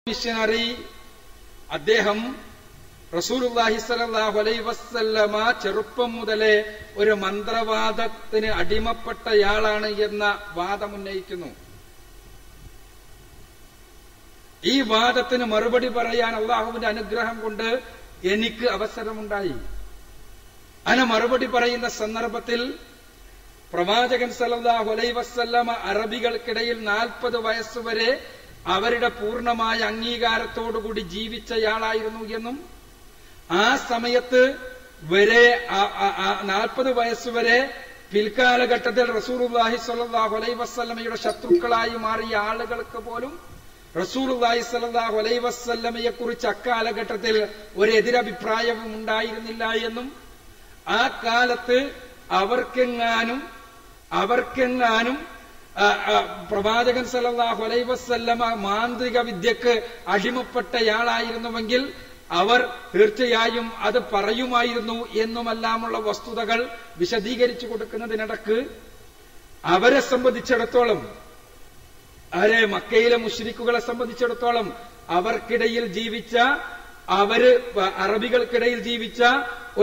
Missionary അദ്ദേഹം റസൂലുള്ളാഹി സ്വല്ലല്ലാഹു അലൈഹി വസല്ലമ ചെറുപ്പം മുതലേ ഒരു മന്ത്രവാദത്തിന് അടിമപ്പെട്ടയാളാണ് എന്ന വാദമുന്നയിക്കുന്നു. ഈ വാദത്തിന് മറുപടി പറയാൻ അള്ളാഹുവിന്റെ അനുഗ്രഹം കൊണ്ട് എനിക്ക് അവസരമുണ്ടായി. അങ്ങനെ മറുപടി പറയുന്ന സന്ദർഭത്തിൽ പ്രവാചകൻ സല്ലല്ലാഹു അലൈഹി വസല്ലമ അറബികൾക്കിടയിൽ 40 വയസ്സുവരെ അവരുടെ പൂർണ്ണമായ അംഗീകാരത്തോടുകൂടി ജീവിച്ചയാളായിരുന്നു എന്നും ആ സമയത്ത് വരെ 40 വയസ്സുവരെ പിൽക്കാലഘട്ടത്തിൽ റസൂലുള്ളാഹി സ്വല്ലല്ലാഹു അലൈഹി വസല്ലമയുടെ ശത്രുക്കളായി മാറിയ ആളുകൾക്ക് പോലും റസൂലുള്ളാഹി സ്വല്ലല്ലാഹു അലൈഹി വസല്ലമയെ കുറിച്ച് അക്കാലഘട്ടത്തിൽ ഒരു എതിരഭിപ്രായവും ഉണ്ടായിരുന്നില്ല എന്നും ആ കാലത്ത് അവർക്കെങ്ങാനും പ്രവാചകൻ സല്ലല്ലാഹു അലൈഹി വസല്ലമ മാന്ത്രിക വിദ്യക്ക് അടിമപ്പെട്ടയാളായിരുന്നുവെങ്കിൽ അവർ തീർച്ചയായും അത് പറയുമായിരുന്നു എന്നുമെല്ലാമുള്ള വസ്തുതകൾ വിശദീകരിച്ചു കൊടുക്കുന്നതിനിടക്ക് അവരെ സംബന്ധിച്ചിടത്തോളം, മക്കയിലെ മുശ്രിക്കുകളെ സംബന്ധിച്ചിടത്തോളം അവർക്കിടയിൽ ജീവിച്ച അറബികൾക്കിടയിൽ ജീവിച്ച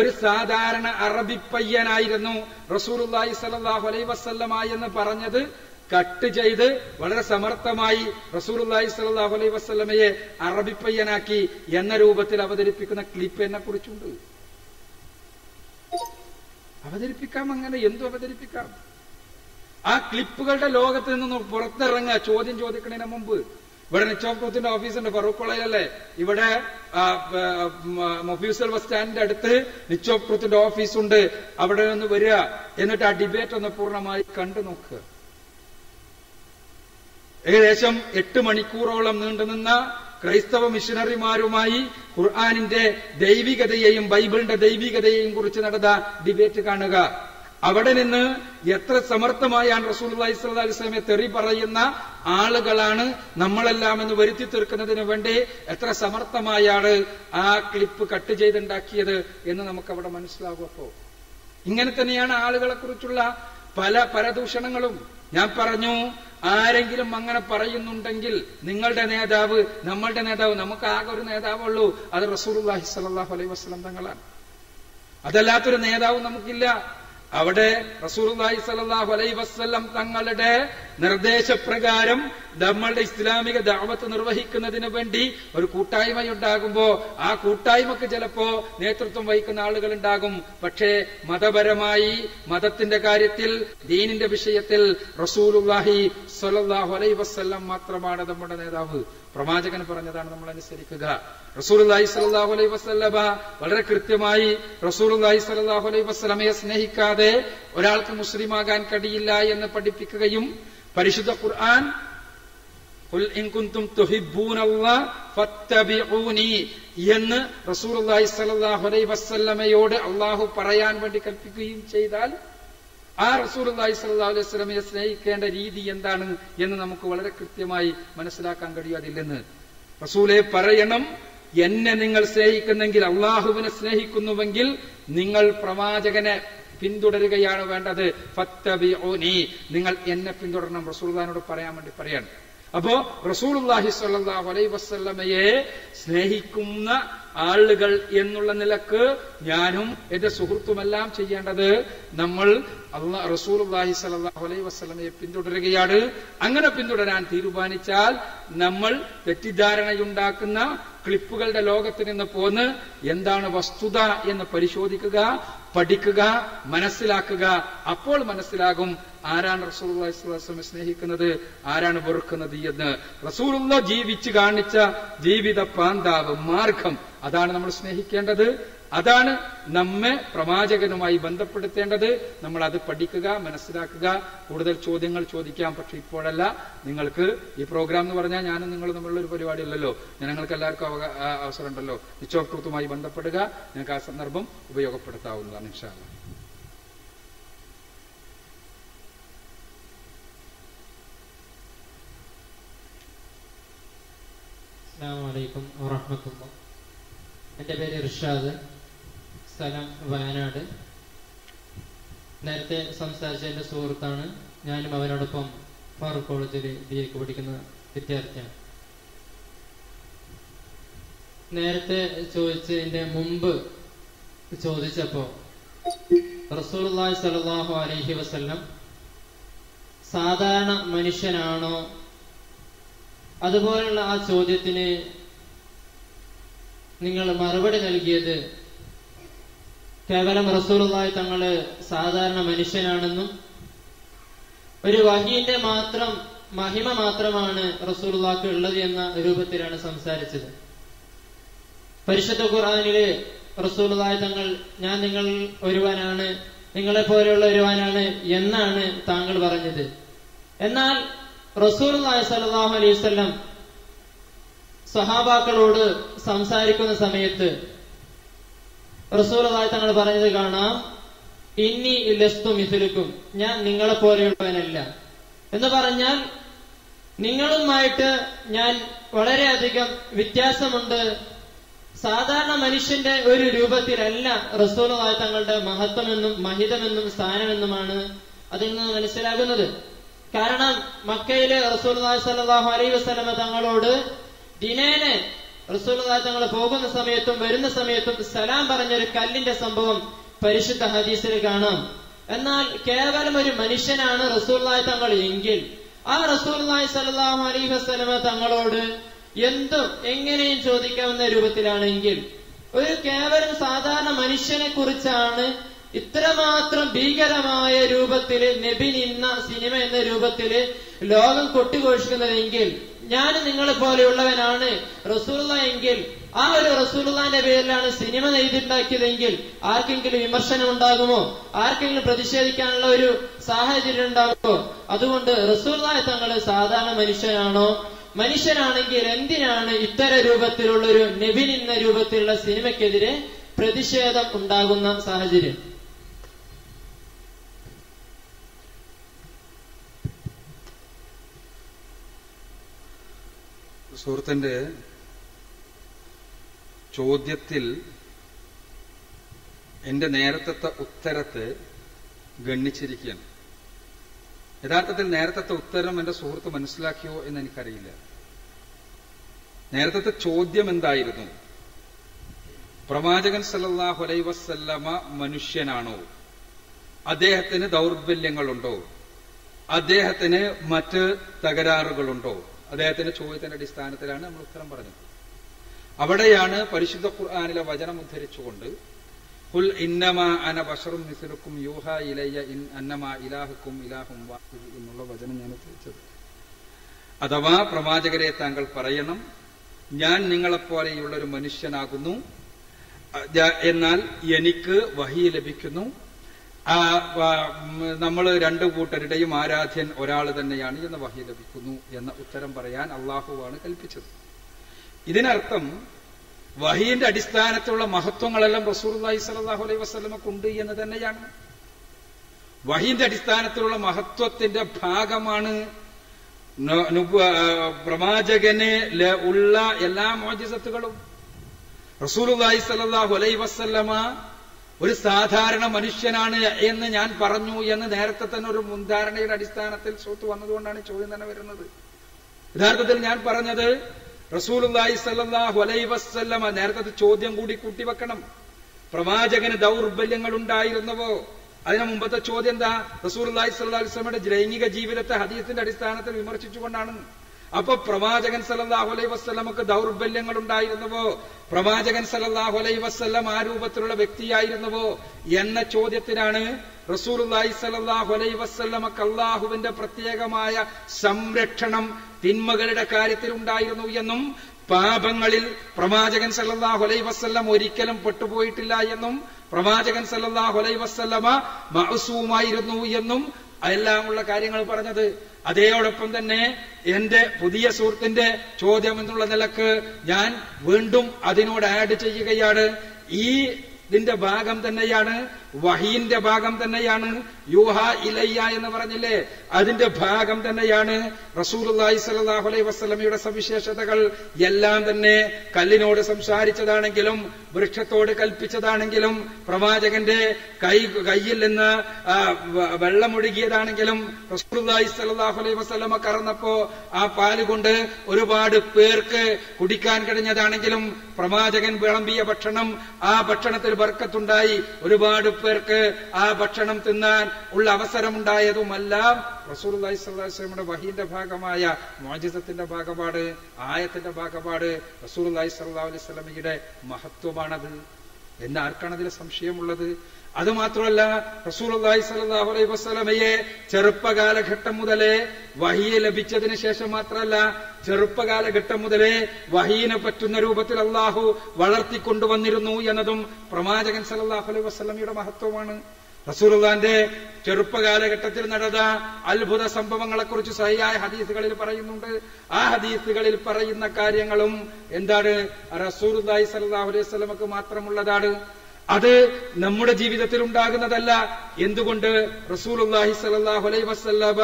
ഒരു സാധാരണ അറബി പയ്യനായിരുന്നു റസൂലുള്ളാഹി സ്വല്ലല്ലാഹു അലൈഹി വസല്ലമ എന്ന് പറഞ്ഞത് കട്ട് ചെയ്ത് വളരെ സമർത്ഥമായി റസൂലുള്ളാഹി സ്വല്ലല്ലാഹു അലൈഹി വസല്ലമയെ അറബി പയ്യനാക്കി എന്ന രൂപത്തിൽ അവതരിപ്പിക്കുന്ന ക്ലിപ്പ് എന്നെ കുറിച്ചുണ്ട്. അവതരിപ്പിക്കാം, അങ്ങനെ എന്തു അവതരിപ്പിക്കാം. ആ ക്ലിപ്പുകളുടെ ലോകത്ത് നിന്ന് പുറത്തിറങ്ങുക. ചോദ്യം ചോദിക്കുന്നതിന് മുമ്പ് ഇവിടെ നിച്ചോപ്രൂത്തിന്റെ ഓഫീസുണ്ട്, ഫറൂഖ് കോളേജിലല്ലേ. ഇവിടെ മൊഫ്യൂസൽ ബസ് സ്റ്റാൻഡിന്റെ അടുത്ത് നിച്ചോപ്രൂത്തിന്റെ ഓഫീസുണ്ട്. അവിടെ നിന്ന് വരിക, എന്നിട്ട് ആ ഡിബേറ്റ് ഒന്ന് പൂർണ്ണമായി കണ്ടു നോക്കുക. ഏകദേശം 8 മണിക്കൂറോളം നീണ്ടുനിന്ന ക്രൈസ്തവ മിഷനറിമാരുമായി ഖുർആനിന്റെ ദൈവികതയെയും ബൈബിളിന്റെ ദൈവികതയെയും കുറിച്ച് നടന്ന ഡിബേറ്റ് കാണുക. അവിടെ നിന്ന് എത്ര സമർത്ഥമായാണ് റസൂലുള്ളാഹി സ്വല്ലല്ലാഹു അലൈഹി വസല്ലമയെ തെറി പറയുന്ന ആളുകളാണ് നമ്മളെല്ലാം എന്ന് വരുത്തി തീർക്കുന്നതിന് വേണ്ടി എത്ര സമർത്ഥമായാണ് ആ ക്ലിപ്പ് കട്ട് ചെയ്തുണ്ടാക്കിയത് എന്ന് നമുക്ക് അവിടെ മനസ്സിലാകും. അപ്പോ ഇങ്ങനെ തന്നെയാണ് ആളുകളെ കുറിച്ചുള്ള പല പരദൂഷണങ്ങളും. ഞാൻ പറഞ്ഞു, ആരെങ്കിലും അങ്ങനെ പറയുന്നുണ്ടെങ്കിൽ നിങ്ങളുടെ നേതാവ്, നമ്മളുടെ നേതാവ്, നമുക്ക് ആകെ ഒരു നേതാവുള്ളൂ, അത് റസൂലുള്ളാഹി സ്വല്ലല്ലാഹു അലൈഹി വസല്ലം തങ്ങളാണ്. അതല്ലാത്തൊരു നേതാവ് നമുക്കില്ല. അവിടെ റസൂലുള്ളാഹി സ്വല്ലല്ലാഹു അലൈഹി വസല്ലം തങ്ങളുടെ നിർദ്ദേശപ്രകാരം നമ്മളുടെ ഇസ്ലാമിക ദഅവത്ത് നിർവഹിക്കുന്നതിന് വേണ്ടി ഒരു കൂട്ടായ്മയുണ്ടാകുമ്പോ ആ കൂട്ടായ്മക്ക് ചിലപ്പോ നേതൃത്വം വഹിക്കുന്ന ആളുകൾ ഉണ്ടാകും. പക്ഷേ മതപരമായി മതത്തിന്റെ കാര്യത്തിൽ ദീനിന്റെ വിഷയത്തിൽ റസൂലുള്ളാഹി സ്വല്ലല്ലാഹു അലൈഹി വസല്ലം മാത്രമാണ് നമ്മുടെ നേതാവ്. പ്രവാചകൻ പറഞ്ഞതാണ് നമ്മൾ അനുസരിക്കുക. റസൂലുള്ളാഹി സ്വല്ലല്ലാഹു അലൈഹി വസല്ലമ വളരെ കൃത്യമായി റസൂലുള്ളാഹി സ്വല്ലല്ലാഹു അലൈഹി വസല്ലമയെ സ്നേഹിക്കാതെ ഒരാൾക്ക് മുസ്ലിമാകാൻ കഴിയില്ല എന്ന് പഠിപ്പിക്കുകയും പരിശുദ്ധ ഖുർആൻ ഖുൽ ഇൻ കുൻതും തുഹിബ്ബൂനല്ലാഹ ഫത്തബിഊനി എന്ന് റസൂലുള്ളാഹി സ്വല്ലല്ലാഹു അലൈഹി വസല്ലമയോട് അല്ലാഹു പറയാൻ വേണ്ടി കൽപ്പിക്കുകയും ചെയ്താൽ ആ റസൂലുള്ളാഹി സ്വല്ലല്ലാഹു അലൈഹി വസല്ലമയെ സ്നേഹിക്കേണ്ട രീതി എന്താണ് എന്ന് നമുക്ക് വളരെ കൃത്യമായി മനസ്സിലാക്കാൻ കഴിയാതില്ലെന്ന്. റസൂലേ പറയണം, എന്നെ നിങ്ങൾ സ്നേഹിക്കുന്നെങ്കിൽ, അള്ളാഹുവിനെ സ്നേഹിക്കുന്നുവെങ്കിൽ നിങ്ങൾ പ്രവാചകനെ പിന്തുടരുകയാണ് വേണ്ടത്. ഫത്തബിഊനി, നിങ്ങൾ എന്നെ പിന്തുടരണം. റസൂലുള്ളാഹിനോട് പറയാൻ വേണ്ടി പറയാണ്. അപ്പോ റസൂലുള്ളാഹി സ്വല്ലല്ലാഹു അലൈഹി വസല്ലമയെ സ്നേഹിക്കുന്ന ആളുകൾ എന്നുള്ള നിലക്ക് ഞാനും എന്റെ സുഹൃത്തുമെല്ലാം ചെയ്യേണ്ടത് നമ്മൾ റസൂലുള്ളാഹി സ്വല്ലല്ലാഹു അലൈഹി വസല്ലമയെ പിന്തുടരുകയാണ്. അങ്ങനെ പിന്തുടരാൻ തീരുമാനിച്ചാൽ നമ്മൾ തെറ്റിദ്ധാരണയുണ്ടാക്കുന്ന ക്ലിപ്പുകളുടെ ലോകത്ത് നിന്ന് പോന്ന് എന്താണ് വസ്തുത എന്ന് പരിശോധിക്കുക, പഠിക്കുക, മനസ്സിലാക്കുക. അപ്പോൾ മനസ്സിലാകും ആരാണ് റസൂലുള്ളാഹി സ്വല്ലല്ലാഹു അലൈഹി വസല്ലമയെ സ്നേഹിക്കുന്നത്, ആരാണ് വെറുക്കുന്നത് എന്ന്. റസൂലുള്ളാഹി ജീവിച്ച് കാണിച്ച ജീവിത പാന്താവ്, മാർഗം, അതാണ് നമ്മൾ സ്നേഹിക്കേണ്ടത്. അതാണ് നമ്മെ പ്രവാചകനുമായി ബന്ധപ്പെടുത്തേണ്ടത്. നമ്മൾ അത് പഠിക്കുക, മനസ്സിലാക്കുക. കൂടുതൽ ചോദ്യങ്ങൾ ചോദിക്കാം, പക്ഷെ ഇപ്പോഴല്ല. നിങ്ങൾക്ക് ഈ പ്രോഗ്രാം എന്ന് പറഞ്ഞാൽ ഞാനും നിങ്ങളും തമ്മിലുള്ള ഒരു പരിപാടിയല്ലല്ലോ. ജനങ്ങൾക്ക് എല്ലാവർക്കും അവസരം ഉണ്ടല്ലോ. നിച്ചോഫ് ട്രൂത്തുമായി ബന്ധപ്പെടുക. നിങ്ങൾക്ക് ആ സന്ദർഭം ഉപയോഗപ്പെടുത്താവുന്നതാണ് ഇൻഷാ അല്ലാഹ്. അസ്സലാമു അലൈക്കും വറഹ്മത്തുള്ളാഹി. എൻ്റെ പേര് ഇർഷാദ്, സ്ഥലം വയനാട്. നേരത്തെ സംസാരിച്ച എൻ്റെ സുഹൃത്താണ്. ഞാനും അവനോടൊപ്പം ഫാറൂഖ് കോളേജിൽ BA പഠിക്കുന്ന വിദ്യാർത്ഥിയാണ്. നേരത്തെ ചോദിച്ചതിന്റെ മുമ്പ് ചോദിച്ചപ്പോ റസൂലുള്ളാഹി സ്വല്ലല്ലാഹു അലൈഹി വസല്ലം സാധാരണ മനുഷ്യനാണോ, അതുപോലുള്ള ആ ചോദ്യത്തിന് നിങ്ങൾ മറുപടി നൽകിയത് കേവലം റസൂലുള്ളാഹി തങ്ങള് സാധാരണ മനുഷ്യനാണെന്നും ഒരു വഹീന്റെ മാത്രം മഹിമ മാത്രമാണ് റസൂലുള്ളാഹിക്ക് ഉള്ളത് എന്ന രൂപത്തിലാണ് സംസാരിച്ചത്. പരിശുദ്ധ ഖുർആനില് റസൂലുള്ളാഹി തങ്ങൾ ഞാൻ നിങ്ങൾ ഒരുവനാണ്, നിങ്ങളെ പോലെയുള്ള ഒരുവനാണ് എന്നാണ് താങ്കൾ പറഞ്ഞത്. എന്നാൽ റസൂലുള്ളാഹി സ്വല്ലല്ലാഹു അലൈഹി വസല്ലം സഹാബാക്കളോട് സംസാരിക്കുന്ന സമയത്ത് റസൂലുള്ളാഹി തങ്ങൾ പറഞ്ഞത് കാണാം, ഇന്നി ലസ്തു മിസ്ലുക്കും, ഞാൻ നിങ്ങളെ പോലെയുള്ളവനല്ല എന്ന് പറഞ്ഞാൽ നിങ്ങളുമായിട്ട് ഞാൻ വളരെയധികം വ്യത്യാസമുണ്ട്. സാധാരണ മനുഷ്യന്റെ ഒരു രൂപത്തിലല്ല റസൂലുള്ളാഹി തങ്ങളുടെ മഹത്വമെന്നും മഹിതമെന്നും സ്ഥാനമെന്നുമാണ് അതിൽ നിന്ന് മനസ്സിലാകുന്നത്. കാരണം മക്കയിലെ റസൂലുള്ളാഹി സ്വല്ലല്ലാഹു അലൈഹി വസല്ലം തങ്ങളോട് ദിനേനെ റസൂലുള്ളാഹി തങ്ങൾ പോകുന്ന സമയത്തും വരുന്ന സമയത്തും സലാം പറഞ്ഞൊരു കല്ലിന്റെ സംഭവം പരിശുദ്ധ ഹദീസിൽ കാണാം. എന്നാൽ കേവലം ഒരു മനുഷ്യനാണ് റസൂലുള്ളാഹി തങ്ങൾ എങ്കിൽ ആ റസൂലുള്ളാഹി സ്വല്ലല്ലാഹു അലൈഹി വസല്ലം തങ്ങളോട് എന്തും എങ്ങനെയും ചോദിക്കാവുന്ന രൂപത്തിലാണെങ്കിൽ ഒരു കേവലം സാധാരണ മനുഷ്യനെ കുറിച്ചാണ് ഇത്രമാത്രം ഭീകരമായ രൂപത്തില് നബി നിന്ന സിനിമ എന്ന രൂപത്തില് ലോകം കൊട്ടിഘോഷിക്കുന്നതെങ്കിൽ ഞാൻ നിങ്ങളെ പോലെയുള്ളവനാണ് റസൂലുള്ളാഹി എങ്കിൽ ആ ഒരു റസൂലുള്ളാഹിന്റെ പേരിലാണ് സിനിമ നെയ്തുണ്ടാക്കിയതെങ്കിൽ ആർക്കെങ്കിലും വിമർശനം ഉണ്ടാകുമോ? ആർക്കെങ്കിലും പ്രതിഷേധിക്കാനുള്ള ഒരു സാഹചര്യം ഉണ്ടാകുമോ? അതുകൊണ്ട് റസൂലുള്ളാഹി തങ്ങൾ സാധാരണ മനുഷ്യനാണോ? മനുഷ്യനാണെങ്കിൽ എന്തിനാണ് ഇത്തരം രൂപത്തിലുള്ളൊരു നബി നിന്ന രൂപത്തിലുള്ള സിനിമയ്ക്കെതിരെ പ്രതിഷേധം ഉണ്ടാകുന്ന സാഹചര്യം? സുഹൃത്തിന്റെ ചോദ്യത്തിൽ എന്റെ നേരത്തെ ഉത്തരത്തെ ഗണ്ണിച്ചിരിക്കുകയാണ്. യഥാർത്ഥത്തിൽ നേരത്തെ ഉത്തരം എന്റെ സുഹൃത്ത് മനസ്സിലാക്കിയോ എന്ന് എനിക്കറിയില്ല. നേരത്തെ ചോദ്യം എന്തായിരുന്നു? പ്രവാചകൻ സല്ലല്ലാഹു അലൈഹി വസല്ലമ മനുഷ്യനാണോ? അദ്ദേഹത്തിന് ദൗർബല്യങ്ങളുണ്ടോ? അദ്ദേഹത്തിന് മറ്റ് തകരാറുകളുണ്ടോ? അദ്ദേഹത്തിന്റെ ചോദ്യത്തിന്റെ അടിസ്ഥാനത്തിലാണ് നമ്മൾ ഉത്തരം പറഞ്ഞത്. അവിടെയാണ് പരിശുദ്ധ ഖുർആനിലെ വചനം ഉദ്ധരിച്ചുകൊണ്ട് ഖുൽ ഇന്നമാ അന ബശറും മിസ്ലുക്കും യൂഹാ ഇലയ്യ അന്നമാ ഇലാഹുക്കും ഇലാഹും വാഹിദ് എന്നുള്ള വചനം ഞാൻ ഉദ്ധരിച്ചത്. അഥവാ പ്രവാചകരെ താങ്കൾ പറയണം, ഞാൻ നിങ്ങളെപ്പോലെയുള്ള ഒരു മനുഷ്യനാകുന്നു, എന്നാൽ എനിക്ക് വഹി ലഭിക്കുന്നു. നമ്മൾ രണ്ടു കൂട്ടരുടെയും ആരാധ്യൻ ഒരാൾ തന്നെയാണ് എന്ന് വഹി ലഭിക്കുന്നു എന്ന ഉത്തരം പറയാൻ അള്ളാഹുവാണ് കൽപ്പിച്ചത്. ഇതിനർത്ഥം വഹീന്റെ അടിസ്ഥാനത്തിലുള്ള മഹത്വങ്ങളെല്ലാം റസൂലുള്ളാഹി സ്വല്ലല്ലാഹു അലൈഹി വസല്ലമക്കുണ്ട് എന്ന് തന്നെയാണ്. വഹീന്റെ അടിസ്ഥാനത്തിലുള്ള മഹത്വത്തിന്റെ ഭാഗമാണ് പ്രവാചകന് ഉള്ള എല്ലാ മുഅ്ജിസത്തുകളും. റസൂലുള്ളാഹി സ്വല്ലല്ലാഹു അലൈഹി വസല്ലമ ഒരു സാധാരണ മനുഷ്യനാണ് എന്ന് ഞാൻ പറഞ്ഞു എന്ന് നേരത്തെ തന്നെ ഒരു മുൻധാരണയുടെ അടിസ്ഥാനത്തിൽ ചോദ്യം വന്നതുകൊണ്ടാണ് ചോദ്യം തന്നെ വരുന്നത്. യഥാർത്ഥത്തിൽ ഞാൻ പറഞ്ഞത് റസൂലുള്ളാഹി സ്വല്ലല്ലാഹു അലൈഹി വസല്ലമ നേരത്തെ ചോദ്യം കൂടി കൂട്ടിവെക്കണം. പ്രവാചകന് ദൗർബല്യങ്ങൾ ഉണ്ടായിരുന്നവോ? അതിന് മുമ്പത്തെ ചോദ്യം എന്താ? റസൂലുള്ളാഹി സ്വല്ലല്ലാഹു അലൈഹി വസല്ലമയുടെ ലൈംഗിക ജീവിതത്തെ ഹദീസിന്റെ അടിസ്ഥാനത്തിൽ വിമർശിച്ചുകൊണ്ടാണ്. അപ്പൊ പ്രവാചകൻ സല്ലല്ലാഹു അലൈഹി വസല്ലമക്ക് ദൗർബല്യങ്ങൾ ഉണ്ടായിരുന്നുവോ? പ്രവാചകൻ സല്ലല്ലാഹു അലൈഹി വസല്ലം ആ രൂപത്തിലുള്ള വ്യക്തിയായിരുന്നുവോ എന്ന ചോദ്യത്തിനാണ് റസൂലുള്ളാഹി സല്ലല്ലാഹു അലൈഹി വസല്ലമക്ക് അല്ലാഹുവിന്റെ പ്രത്യേകമായ സംരക്ഷണം തിന്മകളുടെ കാര്യത്തിൽ ഉണ്ടായിരുന്നു എന്നും പാപങ്ങളിൽ പ്രവാചകൻ സല്ലല്ലാഹു അലൈഹി വസല്ലം ഒരിക്കലും പെട്ടുപോയിട്ടില്ല എന്നും പ്രവാചകൻ സല്ലല്ലാഹു അലൈഹി വസല്ലമ മഅസൂമായിരുന്നു എന്നും എല്ലാമുള്ള കാര്യങ്ങൾ പറഞ്ഞത്. അതേയോടൊപ്പം തന്നെ എന്റെ പുതിയ സുഹൃത്തിന്റെ ചോദ്യം എന്നുള്ള നിലക്ക് ഞാൻ വീണ്ടും അതിനോട് ആഡ് ചെയ്യുകയാണ്. ഇതിന്റെ ഭാഗം തന്നെയാണ് വഹീന്റെ ഭാഗം തന്നെയാണ്. യൂഹ ഇലയ്യ എന്ന് പറഞ്ഞില്ലേ, അതിന്റെ ഭാഗം തന്നെയാണ്. റസൂലുള്ളാഹി സ്വല്ലല്ലാഹു അലൈഹി വസല്ലമയുടെ സവിശേഷതകൾ എല്ലാം തന്നെ കല്ലിനോട് സംസാരിച്ചതാണെങ്കിലും വൃക്ഷത്തോട് കൽപ്പിച്ചതാണെങ്കിലും പ്രവാചകന്റെ കയ്യിൽ നിന്ന് വെള്ളമൊഴുകിയതാണെങ്കിലും റസൂലുള്ളാഹി സ്വല്ലല്ലാഹു അലൈഹി വസല്ലമ കറന്നപ്പോ ആ പാല് കൊണ്ട് ഒരുപാട് പേർക്ക് കുടിക്കാൻ കഴിഞ്ഞതാണെങ്കിലും പ്രവാചകൻ വിളമ്പിയ ഭക്ഷണം, ആ ഭക്ഷണത്തിൽ ബർക്കത്തുണ്ടായി ഒരുപാട് പേർക്ക് ആ ഭക്ഷണം തിന്നാൻ ഉള്ള അവസരമുണ്ടായതുമെല്ലാം റസൂലുള്ളാഹി സ്വല്ലല്ലാഹു അലൈഹി വസല്ലമയുടെ വഹീന്റെ ഭാഗമായ മുഅ്ജിസത്തിന്റെ ഭാഗമാണ്, ആയത്തിന്റെ ഭാഗമാണ്. റസൂലുള്ളാഹി സ്വല്ലല്ലാഹു അലൈഹി വസല്ലമയുടെ മഹത്വമാണത് എന്ന് ആർക്കാണ് അതിൽ സംശയമുള്ളത്? അതുമാത്രമല്ല, റസൂലുള്ളാഹി സ്വല്ലല്ലാഹു അലൈഹി വസല്ലമയെ ചെറുപ്പകാലഘട്ടം മുതലേ വഹീ ലഭിച്ചതിന് ശേഷം മാത്രമല്ല, ചെറുപ്പകാലഘട്ടം മുതലേ വഹീനെ പറ്റുന്ന രൂപത്തിൽ അള്ളാഹു വളർത്തിക്കൊണ്ടുവന്നിരുന്നു എന്നതും പ്രവാചകൻ സ്വല്ലല്ലാഹു അലൈഹി വസല്ലമയുടെ മഹത്വമാണ്. റസൂലുള്ളാഹിന്റെ ചെറുപ്പകാലഘട്ടത്തിൽ നടന്ന അത്ഭുത സംഭവങ്ങളെക്കുറിച്ച് സഹിയായ ഹദീസുകളിൽ പറയുന്നുണ്ട്. ആ ഹദീസുകളിൽ പറയുന്ന കാര്യങ്ങളും എന്താണ്? റസൂലുള്ളാഹി സ്വല്ലല്ലാഹു അലൈഹി വസല്ലമക്ക് മാത്രമുള്ളതാണ്. അത് നമ്മുടെ ജീവിതത്തിൽ ഉണ്ടാകുന്നതല്ല. എന്തുകൊണ്ട്? റസൂലുള്ളാഹി സ്വല്ലല്ലാഹു അലൈഹി വസല്ലമ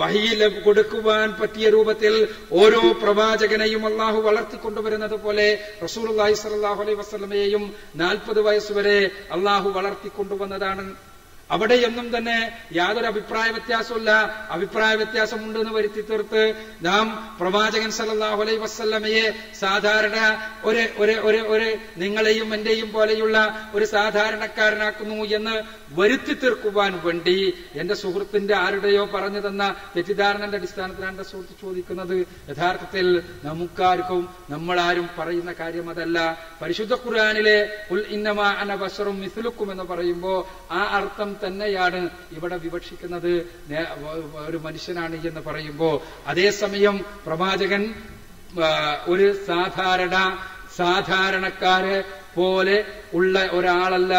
വഹീ കൊടുക്കുവാൻ പറ്റിയ രൂപത്തിൽ ഓരോ പ്രവാചകനെയും അള്ളാഹു വളർത്തിക്കൊണ്ടുവരുന്നത് പോലെ റസൂലുള്ളാഹി സ്വല്ലല്ലാഹു അലൈഹി വസല്ലമയെയും 40 വയസ്സുവരെ അള്ളാഹു വളർത്തിക്കൊണ്ടുവന്നതാണ്. അവിടെയൊന്നും തന്നെ യാതൊരു അഭിപ്രായ വ്യത്യാസമില്ല. അഭിപ്രായ വ്യത്യാസമുണ്ടെന്ന് വരുത്തി തീർത്ത് നാം പ്രവാചകൻ സല്ലല്ലാഹു അലൈഹി വസല്ലമയെ സാധാരണ ഒരു നിങ്ങളെയും എന്റെയും പോലെയുള്ള ഒരു സാധാരണക്കാരനാക്കുന്നു എന്ന് വരുത്തി തീർക്കുവാൻ വേണ്ടി എന്റെ സുഹൃത്തിന്റെ ആരുടെയോ പറഞ്ഞു തന്ന തെറ്റിദ്ധാരണന്റെ അടിസ്ഥാനത്തിലാണ് എന്റെ സുഹൃത്ത് ചോദിക്കുന്നത്. യഥാർത്ഥത്തിൽ നമുക്കാർക്കും നമ്മളാരും പറയുന്ന കാര്യം അതല്ല. പരിശുദ്ധ ഖുർആനിലെ ഖുൽ ഇന്നമാ അന ബശറും മിസ്ലുക്കും എന്ന് പറയുമ്പോ ആ അർത്ഥം തന്നെയാണ് ഇവിടെ വിവക്ഷിക്കുന്നത്. ഒരു മനുഷ്യനാണ് എന്ന് പറയുമ്പോ അതേസമയം പ്രവാചകൻ ഒരു സാധാരണക്കാരെ പോലെ ഉള്ള ഒരാളല്ല.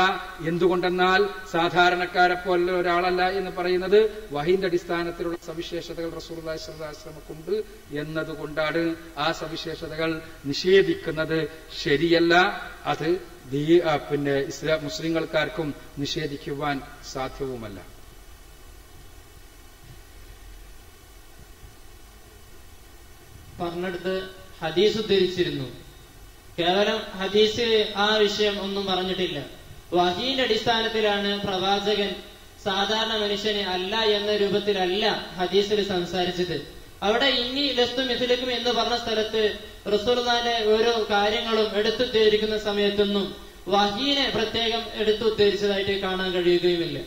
എന്തുകൊണ്ടെന്നാൽ സാധാരണക്കാരെ പോലെ ഒരാളല്ല എന്ന് പറയുന്നത് വഹീന്റെ അടിസ്ഥാനത്തിലുള്ള സവിശേഷതകൾ റസൂലുള്ളാഹി സ്വല്ലല്ലാഹു അലൈഹി വസല്ലമക്കുണ്ട് എന്നതുകൊണ്ടാണ്. ആ സവിശേഷതകൾ നിഷേധിക്കുന്നത് ശരിയല്ല. അത് മുസ്ലിങ്ങൾക്കാർക്കും നിഷേധിക്കുവാൻ സാധ്യവുമല്ല. പറഞ്ഞെടുത്ത് ഹദീസ് ഉദ്ധരിച്ചിരുന്നു. കേവലം ഹദീസ് ആ വിഷയം ഒന്നും പറഞ്ഞിട്ടില്ല. വഹീന്റെ അടിസ്ഥാനത്തിലാണ് പ്രവാചകൻ സാധാരണ മനുഷ്യനെ അല്ല എന്ന രൂപത്തിലല്ല ഹദീസിൽ സംസാരിച്ചത്. അവിടെ ഇന്നി ലസ്തു മിസ്ലുക്കും എന്ന് പറഞ്ഞ സ്ഥലത്ത് റസൂലുള്ളാഹിന്റെ ഓരോ കാര്യങ്ങളും എടുത്തുദ്ധരിക്കുന്ന സമയത്തൊന്നും വഹീനെ പ്രത്യേകം എടുത്തുദ്ധരിച്ചതായിട്ട് കാണാൻ കഴിയുകയുമില്ല.